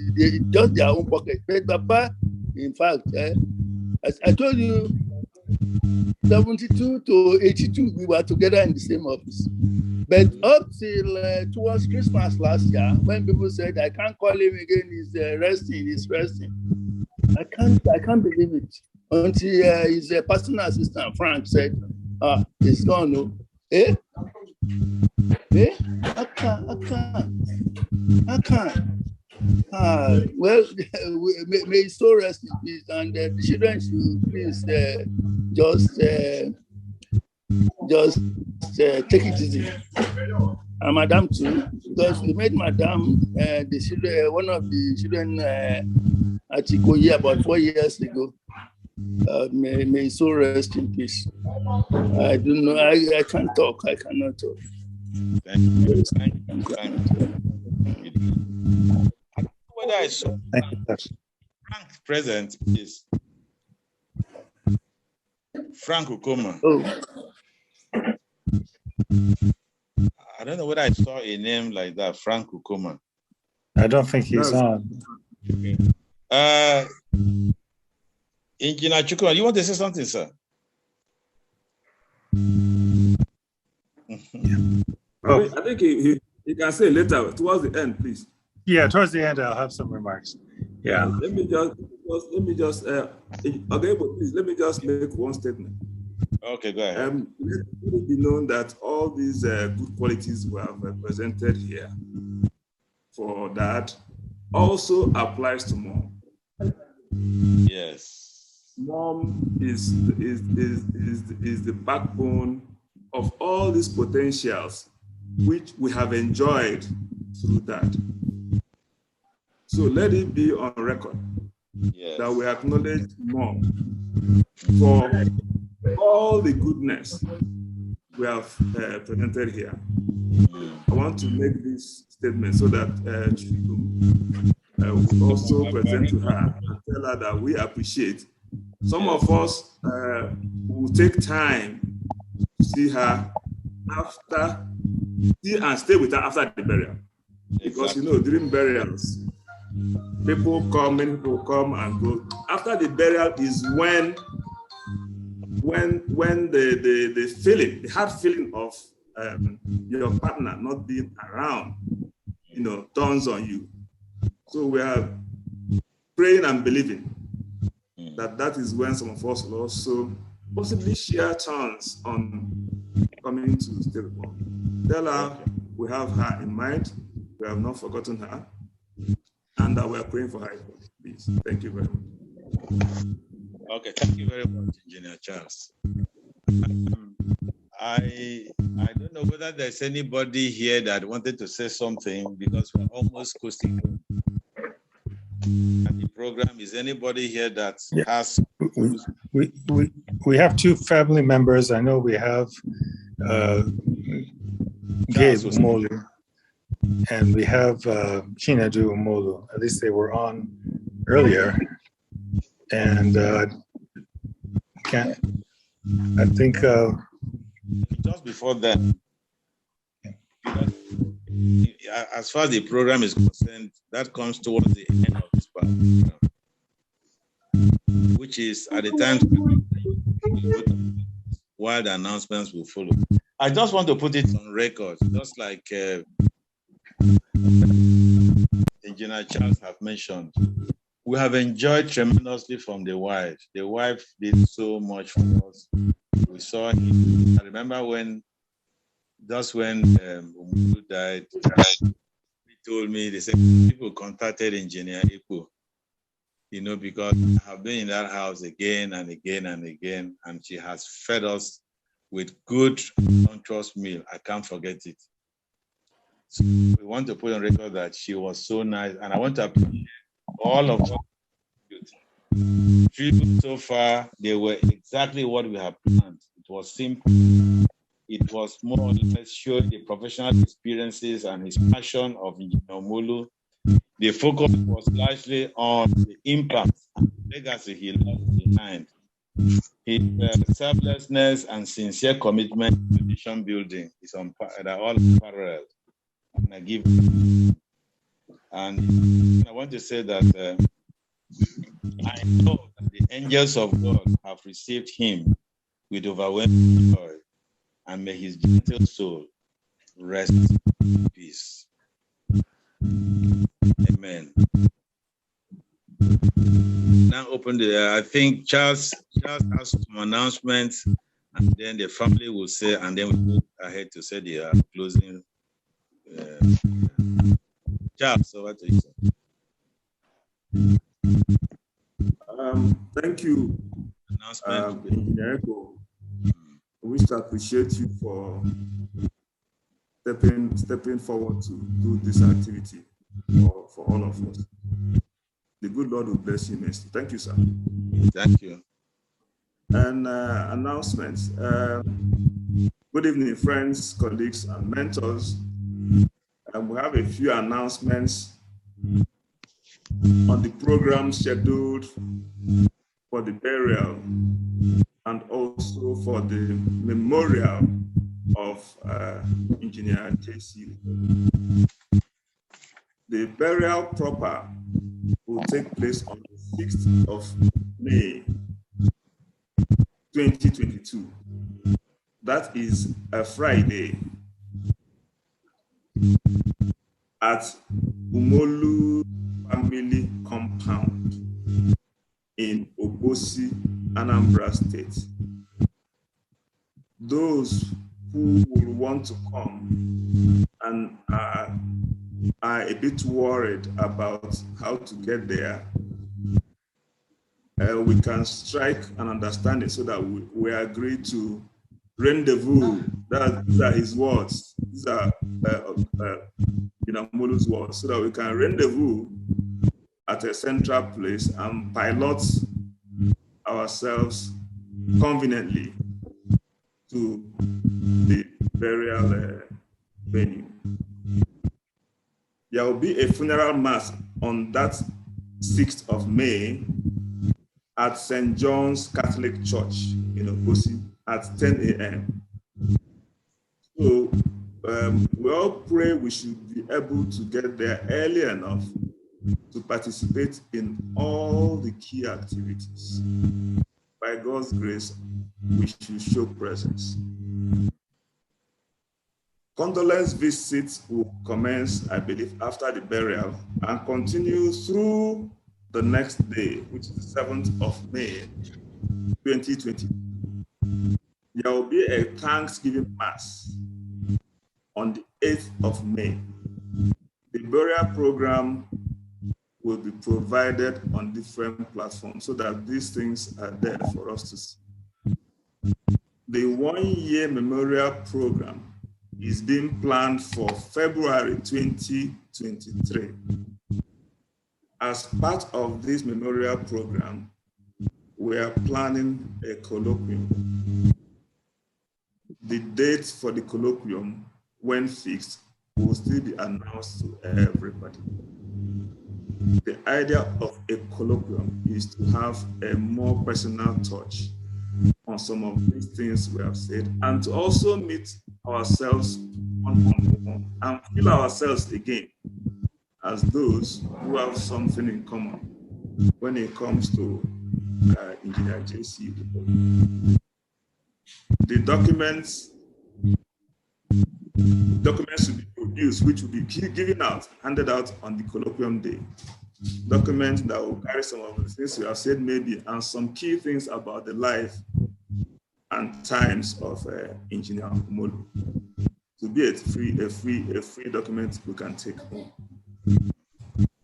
just their own pocket. But Papa, in fact, as I told you, 72 to 82, we were together in the same office. But up till towards Christmas last year, when people said, I can't call him again, he's resting. I can't believe it. Until his personal assistant, Frank, said, he's gone, no? I can't. Well, may his soul rest in peace, and the children should please just take it easy. And Madam too, because we made Madam the children, one of the children at Ikoyi about 4 years ago. May his soul rest in peace. I don't know. I can't talk. I cannot talk. Thank you. Whether I saw Frank present is Frank Ukoma. Oh. I don't know whether I saw a name like that, Frank Ukoma. I don't think he's on. Okay. Engineer Chukwu, you want to say something, sir? I think he can say later, towards the end, please. Yeah, towards the end, I'll have some remarks. Yeah. Let me just okay, but please, let me just make one statement. Okay, go ahead. Let it be known that all these good qualities we have presented here for that also applies to mom. Yes. Mom is the backbone of all these potentials which we have enjoyed through that. So let it be on record that we acknowledge mom for all the goodness we have presented here. I want to make this statement so that we also present to her and tell her that we appreciate. Some of us will take time to see her and stay with her after the burial. Because you know, during burials, many people come and go. After the burial is when the hard feeling of your partner not being around, dawns on you. So we are praying and believing that is when some of us will also possibly share chance on coming to stay with mom. Tell her we have her in mind we have not forgotten her, and that we are praying for her. Please, thank you very much. Okay, thank you very much, Engineer Charles. I don't know whether there's anybody here that wanted to say something because we're almost coasting home. And the program, is anybody here that has? We have two family members. I know we have Gabe Umolu, and we have Chinadu Umolu. At least they were on earlier. And I think just before that, as far as the program is concerned, that comes towards the end of this program, which is at the time while the announcements will follow. I just want to put it on record, just like Engineer Charles have mentioned. We have enjoyed tremendously from the wife. The wife did so much for us. We saw him. I remember when Umolu died, he told me, they said, people contacted Engineer Ipo, because I have been in that house again and again and again, and she has fed us with good, non-trust meal. I can't forget it. So we want to put on record that she was so nice, and I want to appreciate all of us. So far, they were exactly what we have planned. It was simple. It was more or less showing the professional experiences and his passion of Engineer Umolu. The focus was largely on the impact and legacy he left behind. His selflessness and sincere commitment to nation building is they're all parallel. And I want to say that I know that the angels of God have received him with overwhelming joy, and may his gentle soul rest in peace. Amen. Now open I think Charles has some announcements, and then the family will say, and then we go ahead to say the closing. Charles, over to you, sir. Thank you, Engineer Eko. We wish to appreciate you for stepping forward to do this activity for all of us. The good Lord will bless you immensely. Thank you, sir. Thank you. And announcements. Good evening, friends, colleagues, and mentors. We have a few announcements on the program scheduled for the burial and also for the memorial of Engineer JC. The burial proper will take place on the 6th of May, 2022. That is a Friday at Umolu Family Compound in Obosi, Anambra State. Those who will want to come and are a bit worried about how to get there, we can strike an understanding so that we agree to rendezvous. These are his words. These are Umolu's words, so that we can rendezvous at a central place and pilot ourselves conveniently to the burial venue. There will be a funeral mass on that 6th of May at St. John's Catholic Church in Obosi at 10 a.m. So we all pray we should be able to get there early enough to participate in all the key activities. By God's grace, we should show presence. Condolence visits will commence, I believe, after the burial and continue through the next day, which is the 7th of May, 2020. There will be a Thanksgiving Mass on the 8th of May. burial program will be provided on different platforms so that these things are there for us to see. The 1-year memorial program is being planned for February 2023. As part of this memorial program, we are planning a colloquium. The date for the colloquium, when fixed, will still be announced to everybody. The idea of a colloquium is to have a more personal touch on some of these things we have said, and to also meet ourselves one-on-one and feel ourselves again as those who have something in common when it comes to Engineer JC. The documents will be produced, which will be given out, handed out on the colloquium day. Documents that will carry some of the things we have said maybe, and some key things about the life and times of Engineer Umolu. To be a free document we can take home.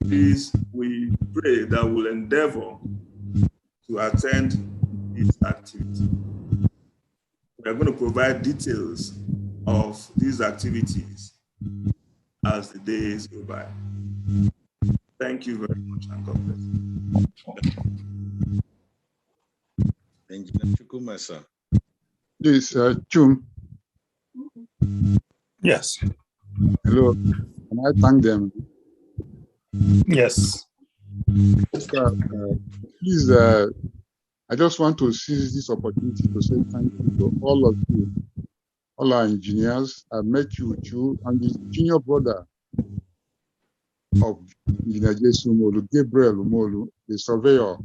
Please, we pray that we'll endeavor to attend this activity. We are going to provide details of these activities as the days go by. Thank you very much, and God bless. Engineer Chukuma, sir. This Chum. Yes. Hello. Can I thank them? Yes. Please, I just want to seize this opportunity to say thank you to all of you, all our engineers. I met you and the junior brother of Engineer JC Umolu, Gabriel Umolu, the surveyor.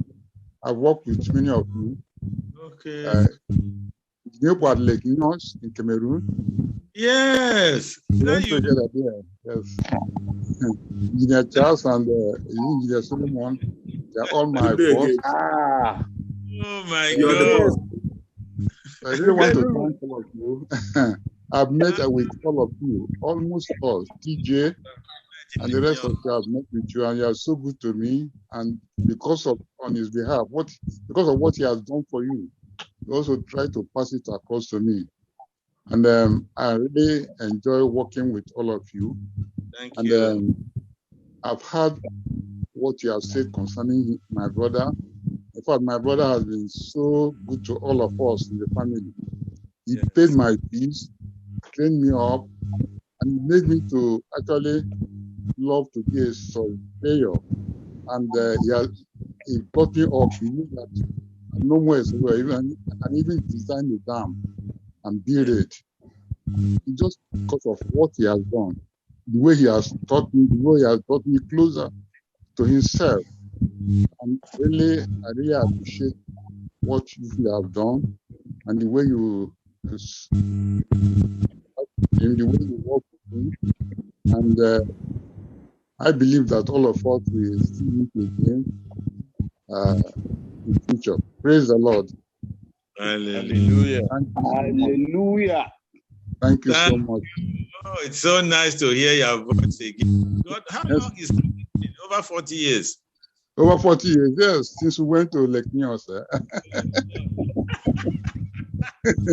I've worked with many of you. Okay. Lake in Cameroon. Yes. We went together there. Yes. Engineer Charles and Engineer Solomon, they're all my boss. Oh my God. I really want to thank all of you. I've met with all of you, almost all. TJ and the rest of you, I've met with you, and you are so good to me. And because of, on his behalf, because of what he has done for you, you also try to pass it across to me. And I really enjoy working with all of you. Thank you. I've heard what you have said concerning my brother. In fact, my brother has been so good to all of us in the family. He paid my fees, trained me up, and made me to actually love to be a surveyor. And he brought me up. He knew that no more is and even design the dam and build it. Just because of what he has done, the way he has taught me, the way he has brought me closer to himself. And really, I really appreciate what you have done and the way you work with him. And I believe that all of us will see him again in the future. Praise the Lord. Hallelujah. Hallelujah. Thank you so much. Oh, it's so nice to hear your voice again. God, how long is it? Over 40 years. Over 40 years, yes, since we went to Lake Nyos. Oh,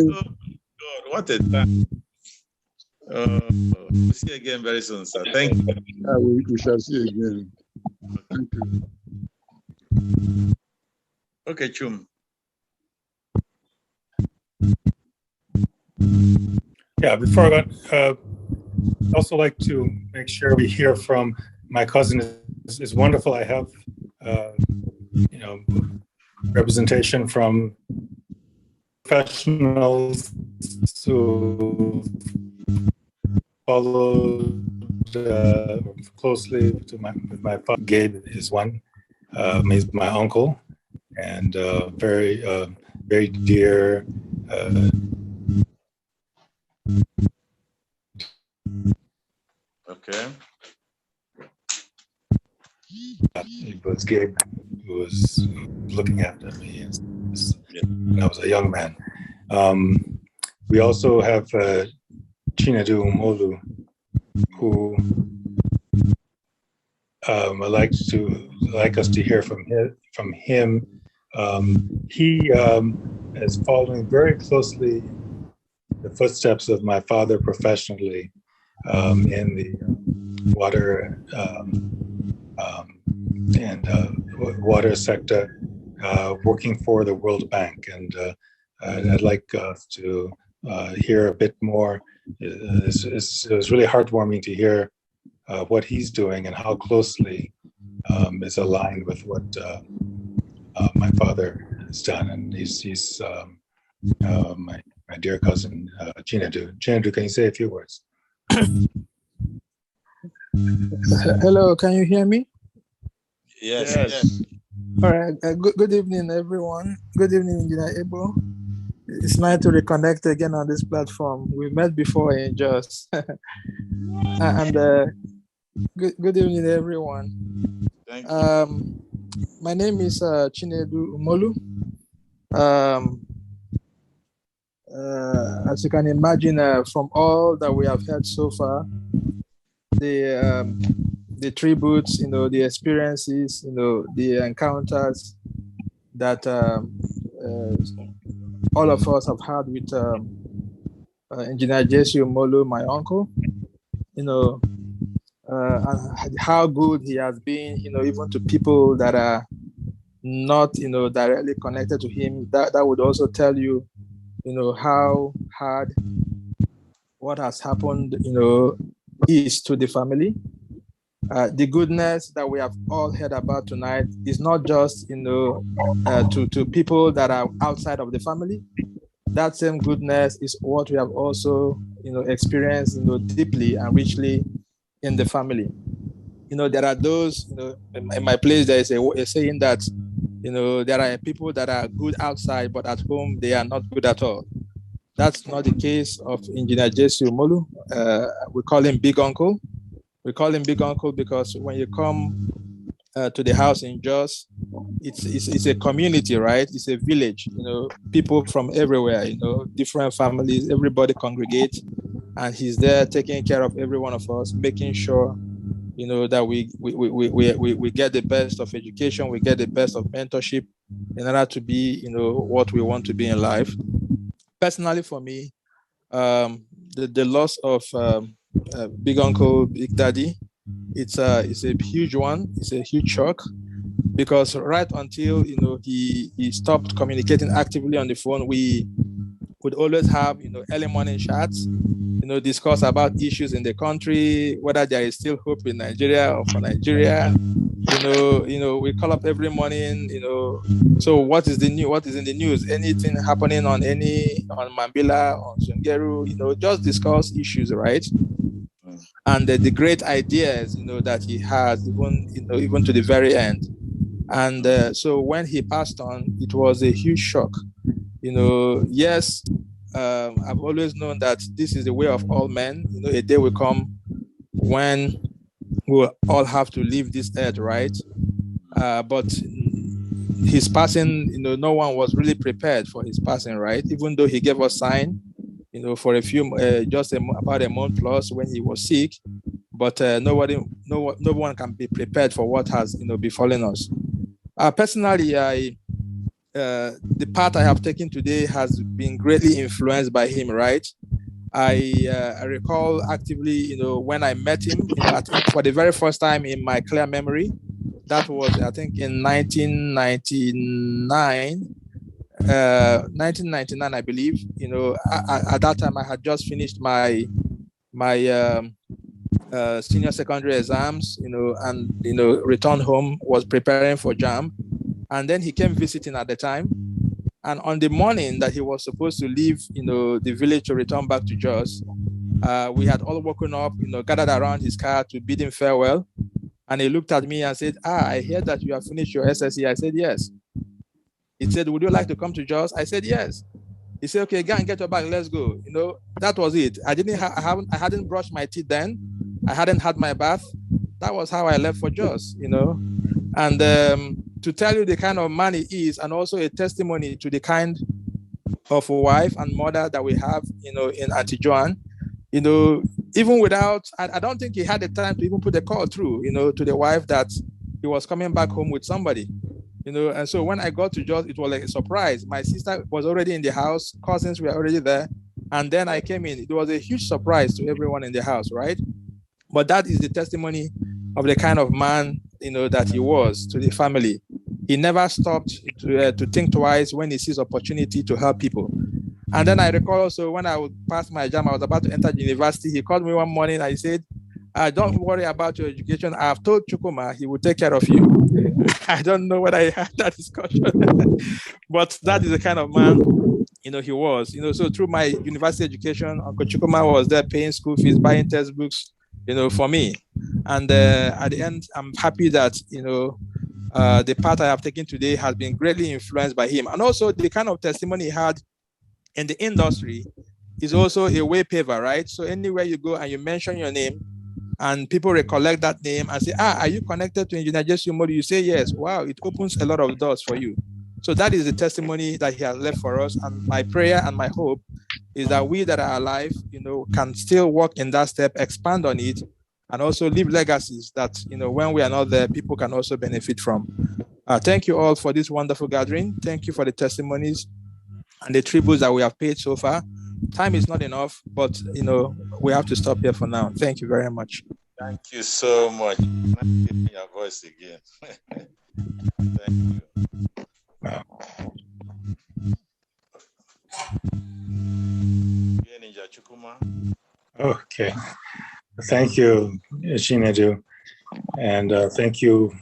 God, what a time. We'll see you again very soon, sir. Thank you. Yeah, we shall see again. Thank you. Okay, Chum. Yeah, before I go, I'd also like to make sure we hear from my cousin. It's wonderful. I have, representation from professionals who followed closely to my father. Gabe is one. He's my uncle, and very dear. Okay. It was Gabe who was looking after me when I was a young man. We also have Chinedu Umolu, who I'd like us to hear from him. He is following very closely the footsteps of my father professionally in the water and water sector, working for the World Bank. And I'd like us to hear a bit more. It was really heartwarming to hear what he's doing and how closely is aligned with what my father has done. And he's my dear cousin, Chinedu. Chinedu, can you say a few words? Hello, can you hear me? Yes. All right. Good evening, everyone. Good evening, Engineer Abel. It's nice to reconnect again on this platform. We met before in Jos. And good evening, everyone. Thank you. My name is Chinedu Umolu. As you can imagine, from all that we have heard so far, the tributes, the experiences, the encounters that all of us have had with Engineer Jesse Umolu, my uncle, and how good he has been, even to people that are not, directly connected to him. That would also tell you, how hard what has happened, is to the family. The goodness that we have all heard about tonight is not just, to people that are outside of the family. That same goodness is what we have also, experienced, deeply and richly in the family. There are those, in my place, there is a saying that, there are people that are good outside, but at home, they are not good at all. That's not the case of Engineer Jesse Umolu. We call him Big Uncle. We call him Big Uncle because when you come to the house in Jos, it's a community, right? It's a village, people from everywhere, different families, everybody congregate, and he's there taking care of every one of us, making sure, that we get the best of education, we get the best of mentorship in order to be, what we want to be in life. Personally, for me, the loss of Big Uncle, Big Daddy, it's a huge one. It's a huge shock because right until he stopped communicating actively on the phone, we would always have early morning chats, discuss about issues in the country, whether there is still hope in Nigeria or for Nigeria. We call up every morning, so what is the new, what is in the news, anything happening on Mambila, on Zungeru, just discuss issues, right? And the great ideas, that he has, even to the very end. And so when he passed on, it was a huge shock. Yes, I've always known that this is the way of all men. A day will come when we'll all have to leave this earth, right? But his passing, no one was really prepared for his passing, right? Even though he gave us sign, for a few, about a month plus when he was sick, but no one can be prepared for what has, befallen us. Personally, the path I have taken today has been greatly influenced by him, right? I recall actively, when I met him, I think for the very first time in my clear memory, that was, I think, in 1999, I believe. At that time, I had just finished my senior secondary exams, and returned home, was preparing for JAMB. And then he came visiting at the time. And on the morning that he was supposed to leave, the village to return back to Jos, we had all woken up, gathered around his car to bid him farewell. And he looked at me and said, I hear that you have finished your SSC. I said, yes. He said, would you like to come to Jos? I said, yes. He said, okay, go and get your bag, let's go. That was it. I hadn't brushed my teeth then. I hadn't had my bath. That was how I left for Jos, And to tell you the kind of man he is, and also a testimony to the kind of wife and mother that we have, in Auntie Joan, even without, I don't think he had the time to even put the call through, to the wife that he was coming back home with somebody, And so when I got to Jos, it was like a surprise. My sister was already in the house, cousins were already there, and then I came in. It was a huge surprise to everyone in the house, right? But that is the testimony of the kind of man, that he was to the family. He never stopped to think twice when he sees opportunity to help people. And then I recall also when I would pass my exam, I was about to enter the university. He called me one morning and he said, don't worry about your education. I have told Chukwuma he will take care of you. I don't know whether I had that discussion, but that is the kind of man, he was. So through my university education, Uncle Chukwuma was there paying school fees, buying textbooks, for me. And at the end, I'm happy that, the path I have taken today has been greatly influenced by him. And also the kind of testimony he had in the industry is also a way paver, right? So anywhere you go and you mention your name and people recollect that name and say, are you connected to Engineer Jesse Umolu? You say yes. Wow, it opens a lot of doors for you. So that is the testimony that he has left for us. And my prayer and my hope is that we that are alive, can still walk in that step, expand on it, and also leave legacies that, when we are not there, people can also benefit from. Thank you all for this wonderful gathering. Thank you for the testimonies and the tributes that we have paid so far. Time is not enough, but, we have to stop here for now. Thank you very much. Thank you so much. Nice hearing your voice again. Thank you. Okay. Thank you, Chinedu. And thank you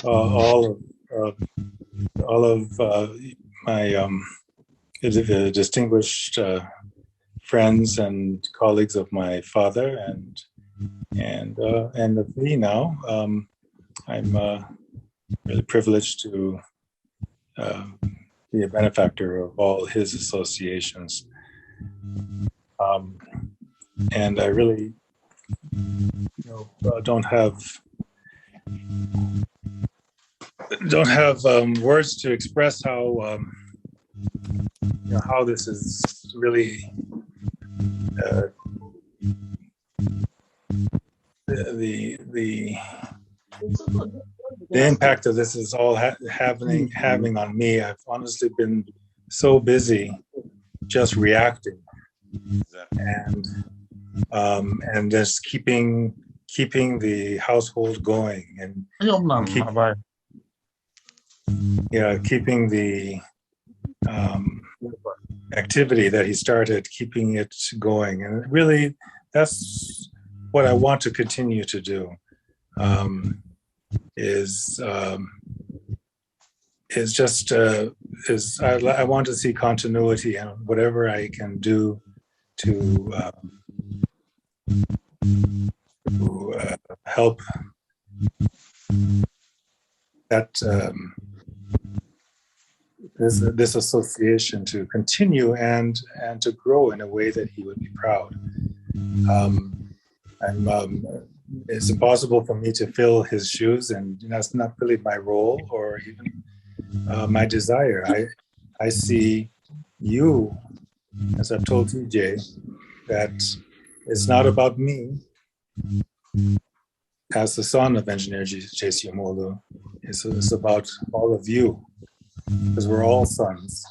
all of my distinguished friends and colleagues of my father and of me now. I'm really privileged to be a benefactor of all his associations. And I really don't have words to express how this is really the impact of this is all having on me. I've honestly been so busy just reacting and just keeping the household going and keeping the activity that he started, keeping it going. And really, that's what I want to continue to do. I want to see continuity and whatever I can do to help that this association to continue and to grow in a way that he would be proud. It's impossible for me to fill his shoes, and that's not really my role or even my desire. I see you, as I've told TJ, that it's not about me as the son of Engineer J.C. Umolu. It's about all of you, because we're all sons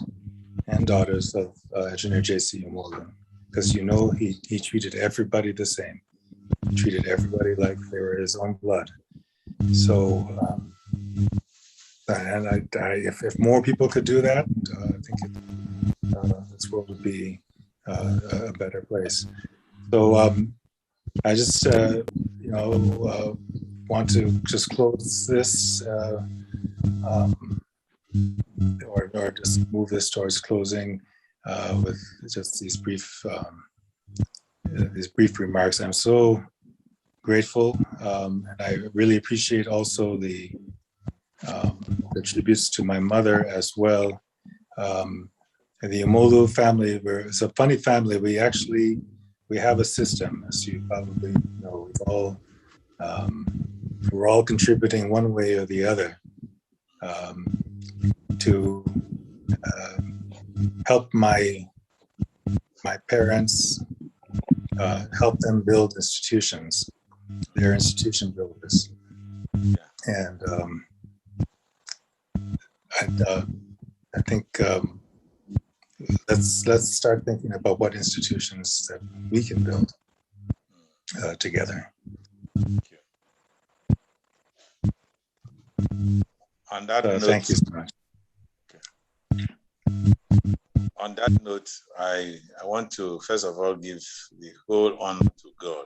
and daughters of Engineer J.C. Umolu, because he treated everybody the same. He treated everybody like they were his own blood. So, if more people could do that, I think this world would be a better place. So I just want to just close this or just move this towards closing with just these brief remarks. I'm so grateful, and I really appreciate also the tributes to my mother as well. The Umolu family, it's a funny family. We have a system, as you probably know. We're all contributing one way or the other to help my parents help them build institutions. They're institution builders. And I think let's start thinking about what institutions that we can build together. On that note, thank you so much. On that note, I want to first of all give the whole honor to God.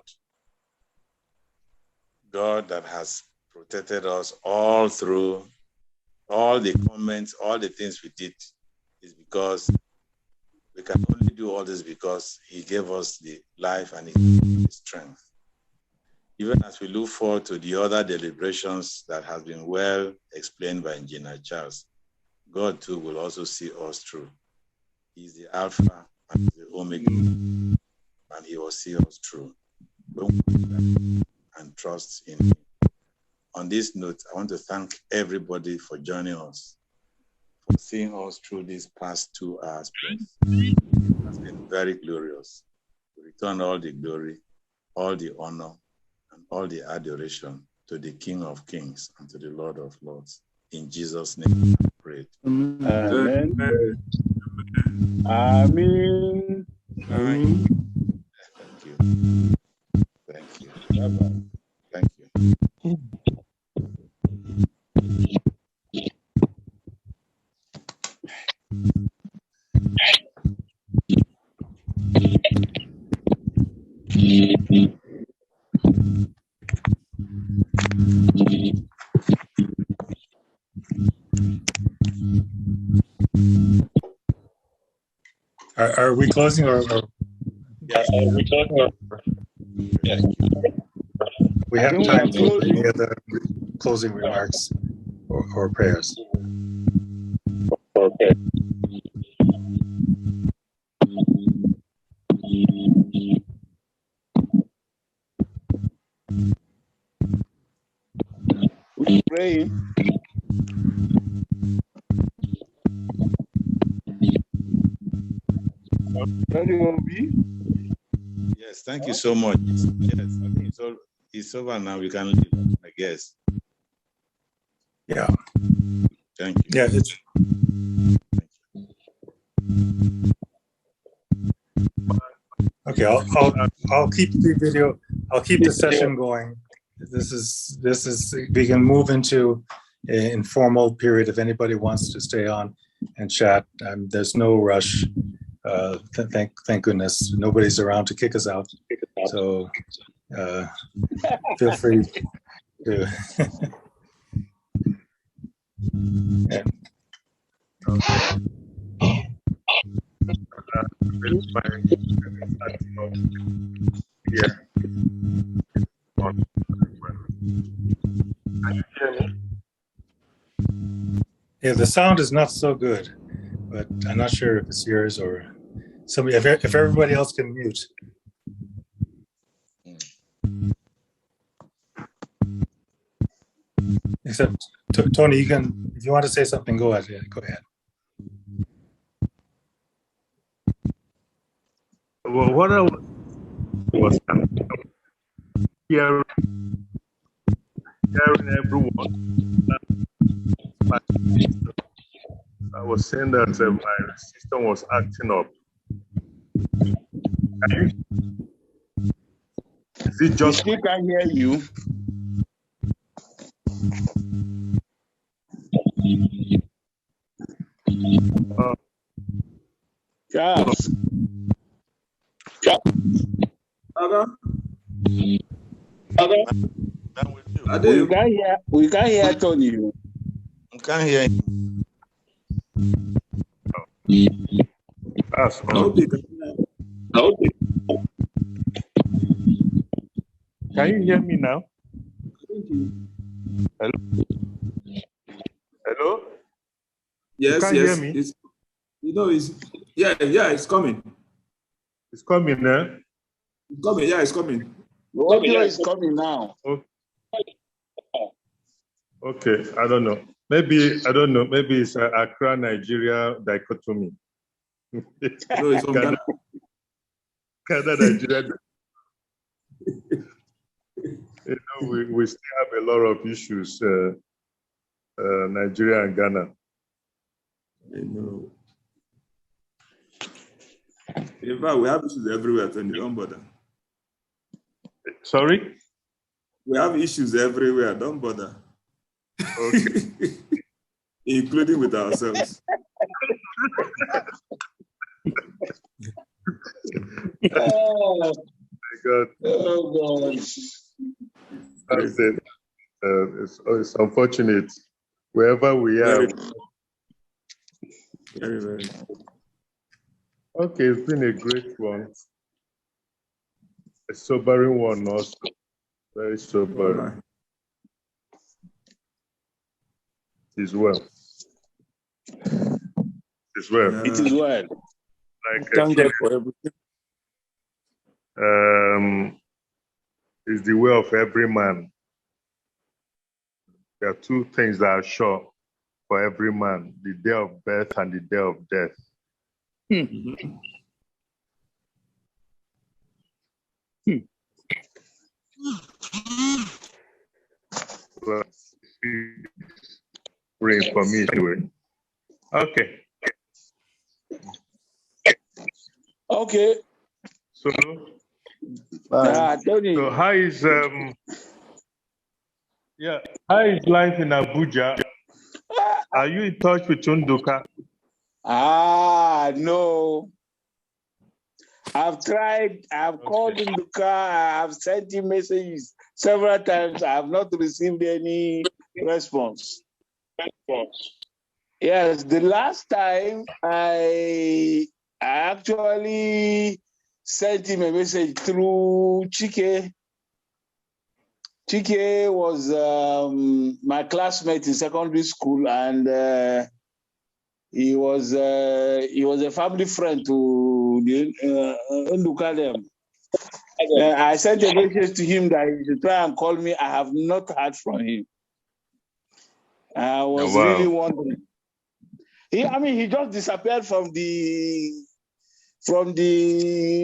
God that has protected us all through all the comments, all the things we did, is because we can only do all this because He gave us the life and He gave us the strength. Even as we look forward to the other deliberations that has been well explained by Engineer Charles, God too will also see us through. He's the Alpha and the Omega, and He will see us through. And trust in Him. On this note, I want to thank everybody for joining us, for seeing us through these past 2 hours plus. It has been very glorious. We return all the glory, all the honor, and all the adoration to the King of Kings and to the Lord of Lords. In Jesus' name, I pray. Amen. Amen. Amen. Thank you. Thank you. Bye-bye. Thank you. Are we closing or yes, are we closing or yes. We have time for any other closing remarks or prayers? Okay. Who's praying? Yes, thank you so much. Yes, I think it's over now. We can leave, I guess. Yeah. Thank you. Yeah, it's. Okay, I'll keep the video. I'll keep the session going. This is we can move into an informal period if anybody wants to stay on and chat. There's no rush. Thank goodness nobody's around to kick us out. So feel free to. Yeah. Yeah, the sound is not so good, but I'm not sure if it's yours or somebody. If everybody else can mute. Except Tony, you can. If you want to say something, go ahead. Yeah, go ahead. Well, what I was hearing everyone. I was saying that my system was acting up. Is it just? We can hear you. Charles. We can't hear Tony. I can't hear him. That's okay. Can you hear me now? Hello? Hello? Yes, you can't yes. hear me? It's coming. It's coming, eh? It's coming, yeah, it's coming. The audio is coming now. Okay, I don't know. Maybe it's Accra, Nigeria dichotomy. No, it's from Ghana. Ghana, Nigeria. we still have a lot of issues, Nigeria and Ghana. I know. In fact, we have issues everywhere, Tony. Don't bother. Sorry? We have issues everywhere. Don't bother. Okay. Including with ourselves. Oh, My God. oh God. It's unfortunate. Wherever we are. Very, very. Okay, it's been a great one. A sobering one also. Very sobering. It is well. It is well. It is well. Like Thank God for everything. Is the way of every man. There are two things that are sure for every man: the day of birth and the day of death. Well, rain for me anyway. Okay. Okay. So, Tony. so how is how is life in Abuja? Are you in touch with Unduka? No. I've tried, I've called in the car, I've sent him messages several times. I have not received any response. Yes, the last time I actually sent him a message through Chike. Chike was my classmate in secondary school, and he was a family friend to the Ndukadem. I sent a message to him that he should try and call me. I have not heard from him. I was really wondering. He just disappeared from the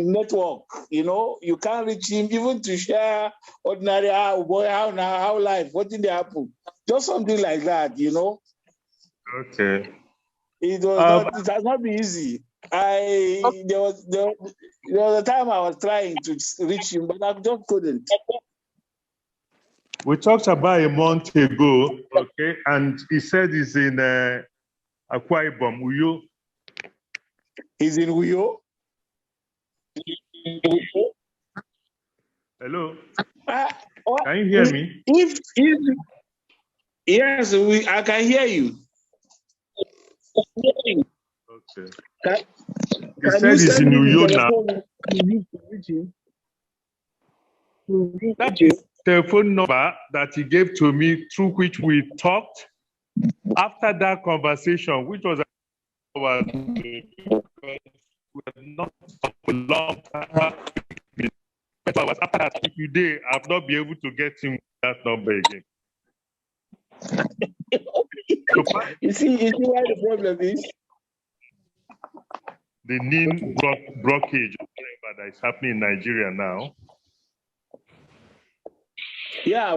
network. You know, you can't reach him even to share ordinary how life, what did happen? Just something like that, you know. Okay. It has not been easy. There was a time I was trying to reach him, but I just couldn't. We talked about a month ago, okay, and he said he's in Akwa Ibom, Uyo. He's in Uyo? Hello? Can you hear me? Yes, I can hear you. Okay. He said he's in Uyo now. That is the telephone number that he gave to me through which we talked. After that conversation, which was not a long time, after that, today I've not been able to get him that number again. You see why the problem is? The NIN blockage that is happening in Nigeria now. Yeah,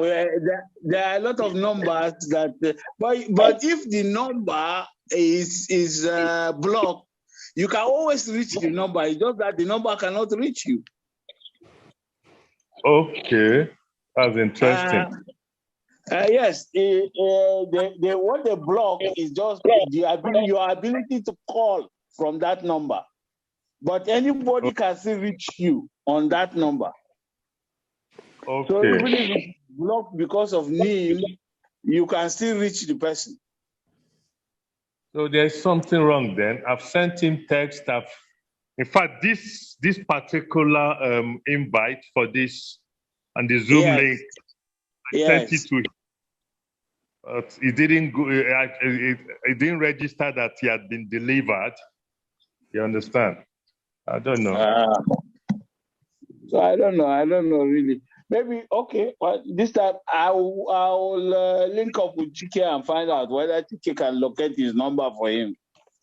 there are a lot of numbers that, but if the number is blocked, you can always reach the number. It's just that the number cannot reach you. Okay, that's interesting. Yes, what they block is just your ability to call from that number, but anybody can still reach you on that number. Okay. So even if it's blocked because of name, you can still reach the person. So there's something wrong then. I've sent him text. In fact, this particular invite for this and the Zoom link, I sent it to him. But it didn't go. It didn't register that he had been delivered. You understand? I don't know. So I don't know really. Maybe okay. Well, this time I'll link up with Chike and find out whether Chike can locate his number for him,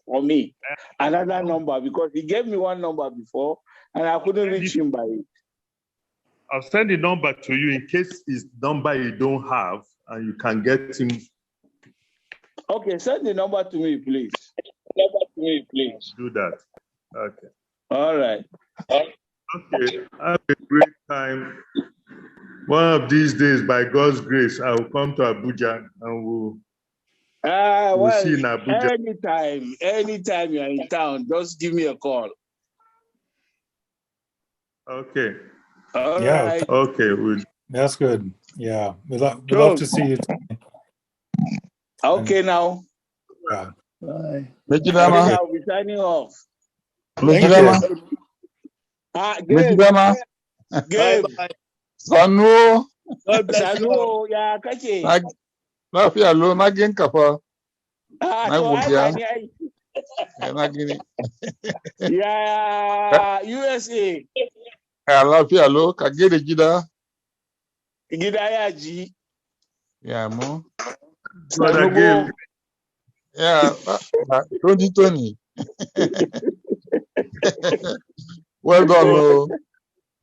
for me, another number, because he gave me one number before and I couldn't reach him by it. I'll send the number to you in case it's number you don't have and you can get him. Okay, send the number to me, please. Do that. Okay. All right. Okay. Have a great time. One of these days, by God's grace, I will come to Abuja and we'll see in Abuja. Anytime you're in town, just give me a call. Okay. All right. Okay. That's good. Yeah. We'd love to see you. Okay, now. Yeah. Bye. Mejidama. I'll be signing off. Mejidama. Mejidama. Gabe. Sanu. Sanu, ya kake. Lafiya lo na gin kafa. Na To ai godiya. ba ni ai. Na gini. Ya USA. Ya lafiya lo ka gida gida. Gida ya ji. Ya mu. Sanu go. Yeah, 2020. Well done, Lo.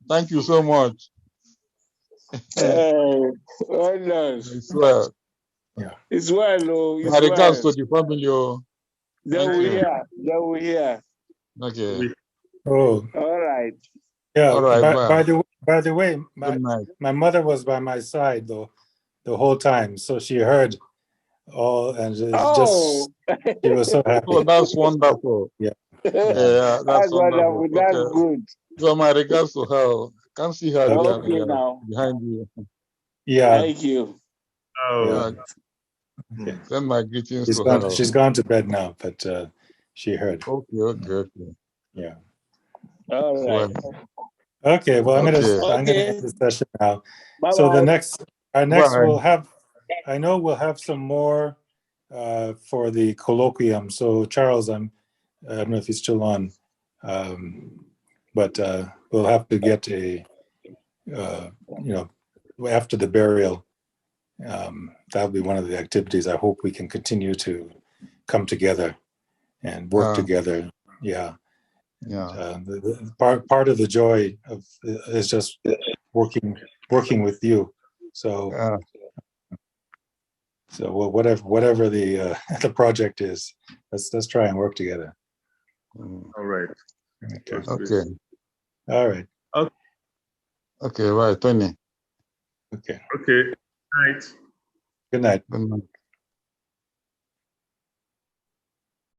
Thank you so much. Well done. It's well. Yeah. It's well, Lo. My regards to the family. They will hear. Okay. Oh. All right. Yeah. All right. By the way, my mother was by my side though the whole time, so she heard all, and she was so happy. Oh, that's wonderful. Yeah. That's wonderful. That's okay. good. So my regards to her. Can't see her behind you. Yeah. Thank you. Yeah. Okay. Send my greetings to her. She's gone to bed now, but she heard. Okay. Yeah. All right. Okay. Well, I'm gonna end the session now. Bye-bye. So our next we'll have. I know we'll have some more for the colloquium. So Charles, I don't know if he's still on, but we'll have to get after the burial. That'll be one of the activities. I hope we can continue to come together and work together. Yeah. Part of the joy is just working with you. So. So whatever the the project is, let's try and work together. All right. Okay. All right. Okay. Right, Tony. Okay. Okay. Night. Good night. Good night.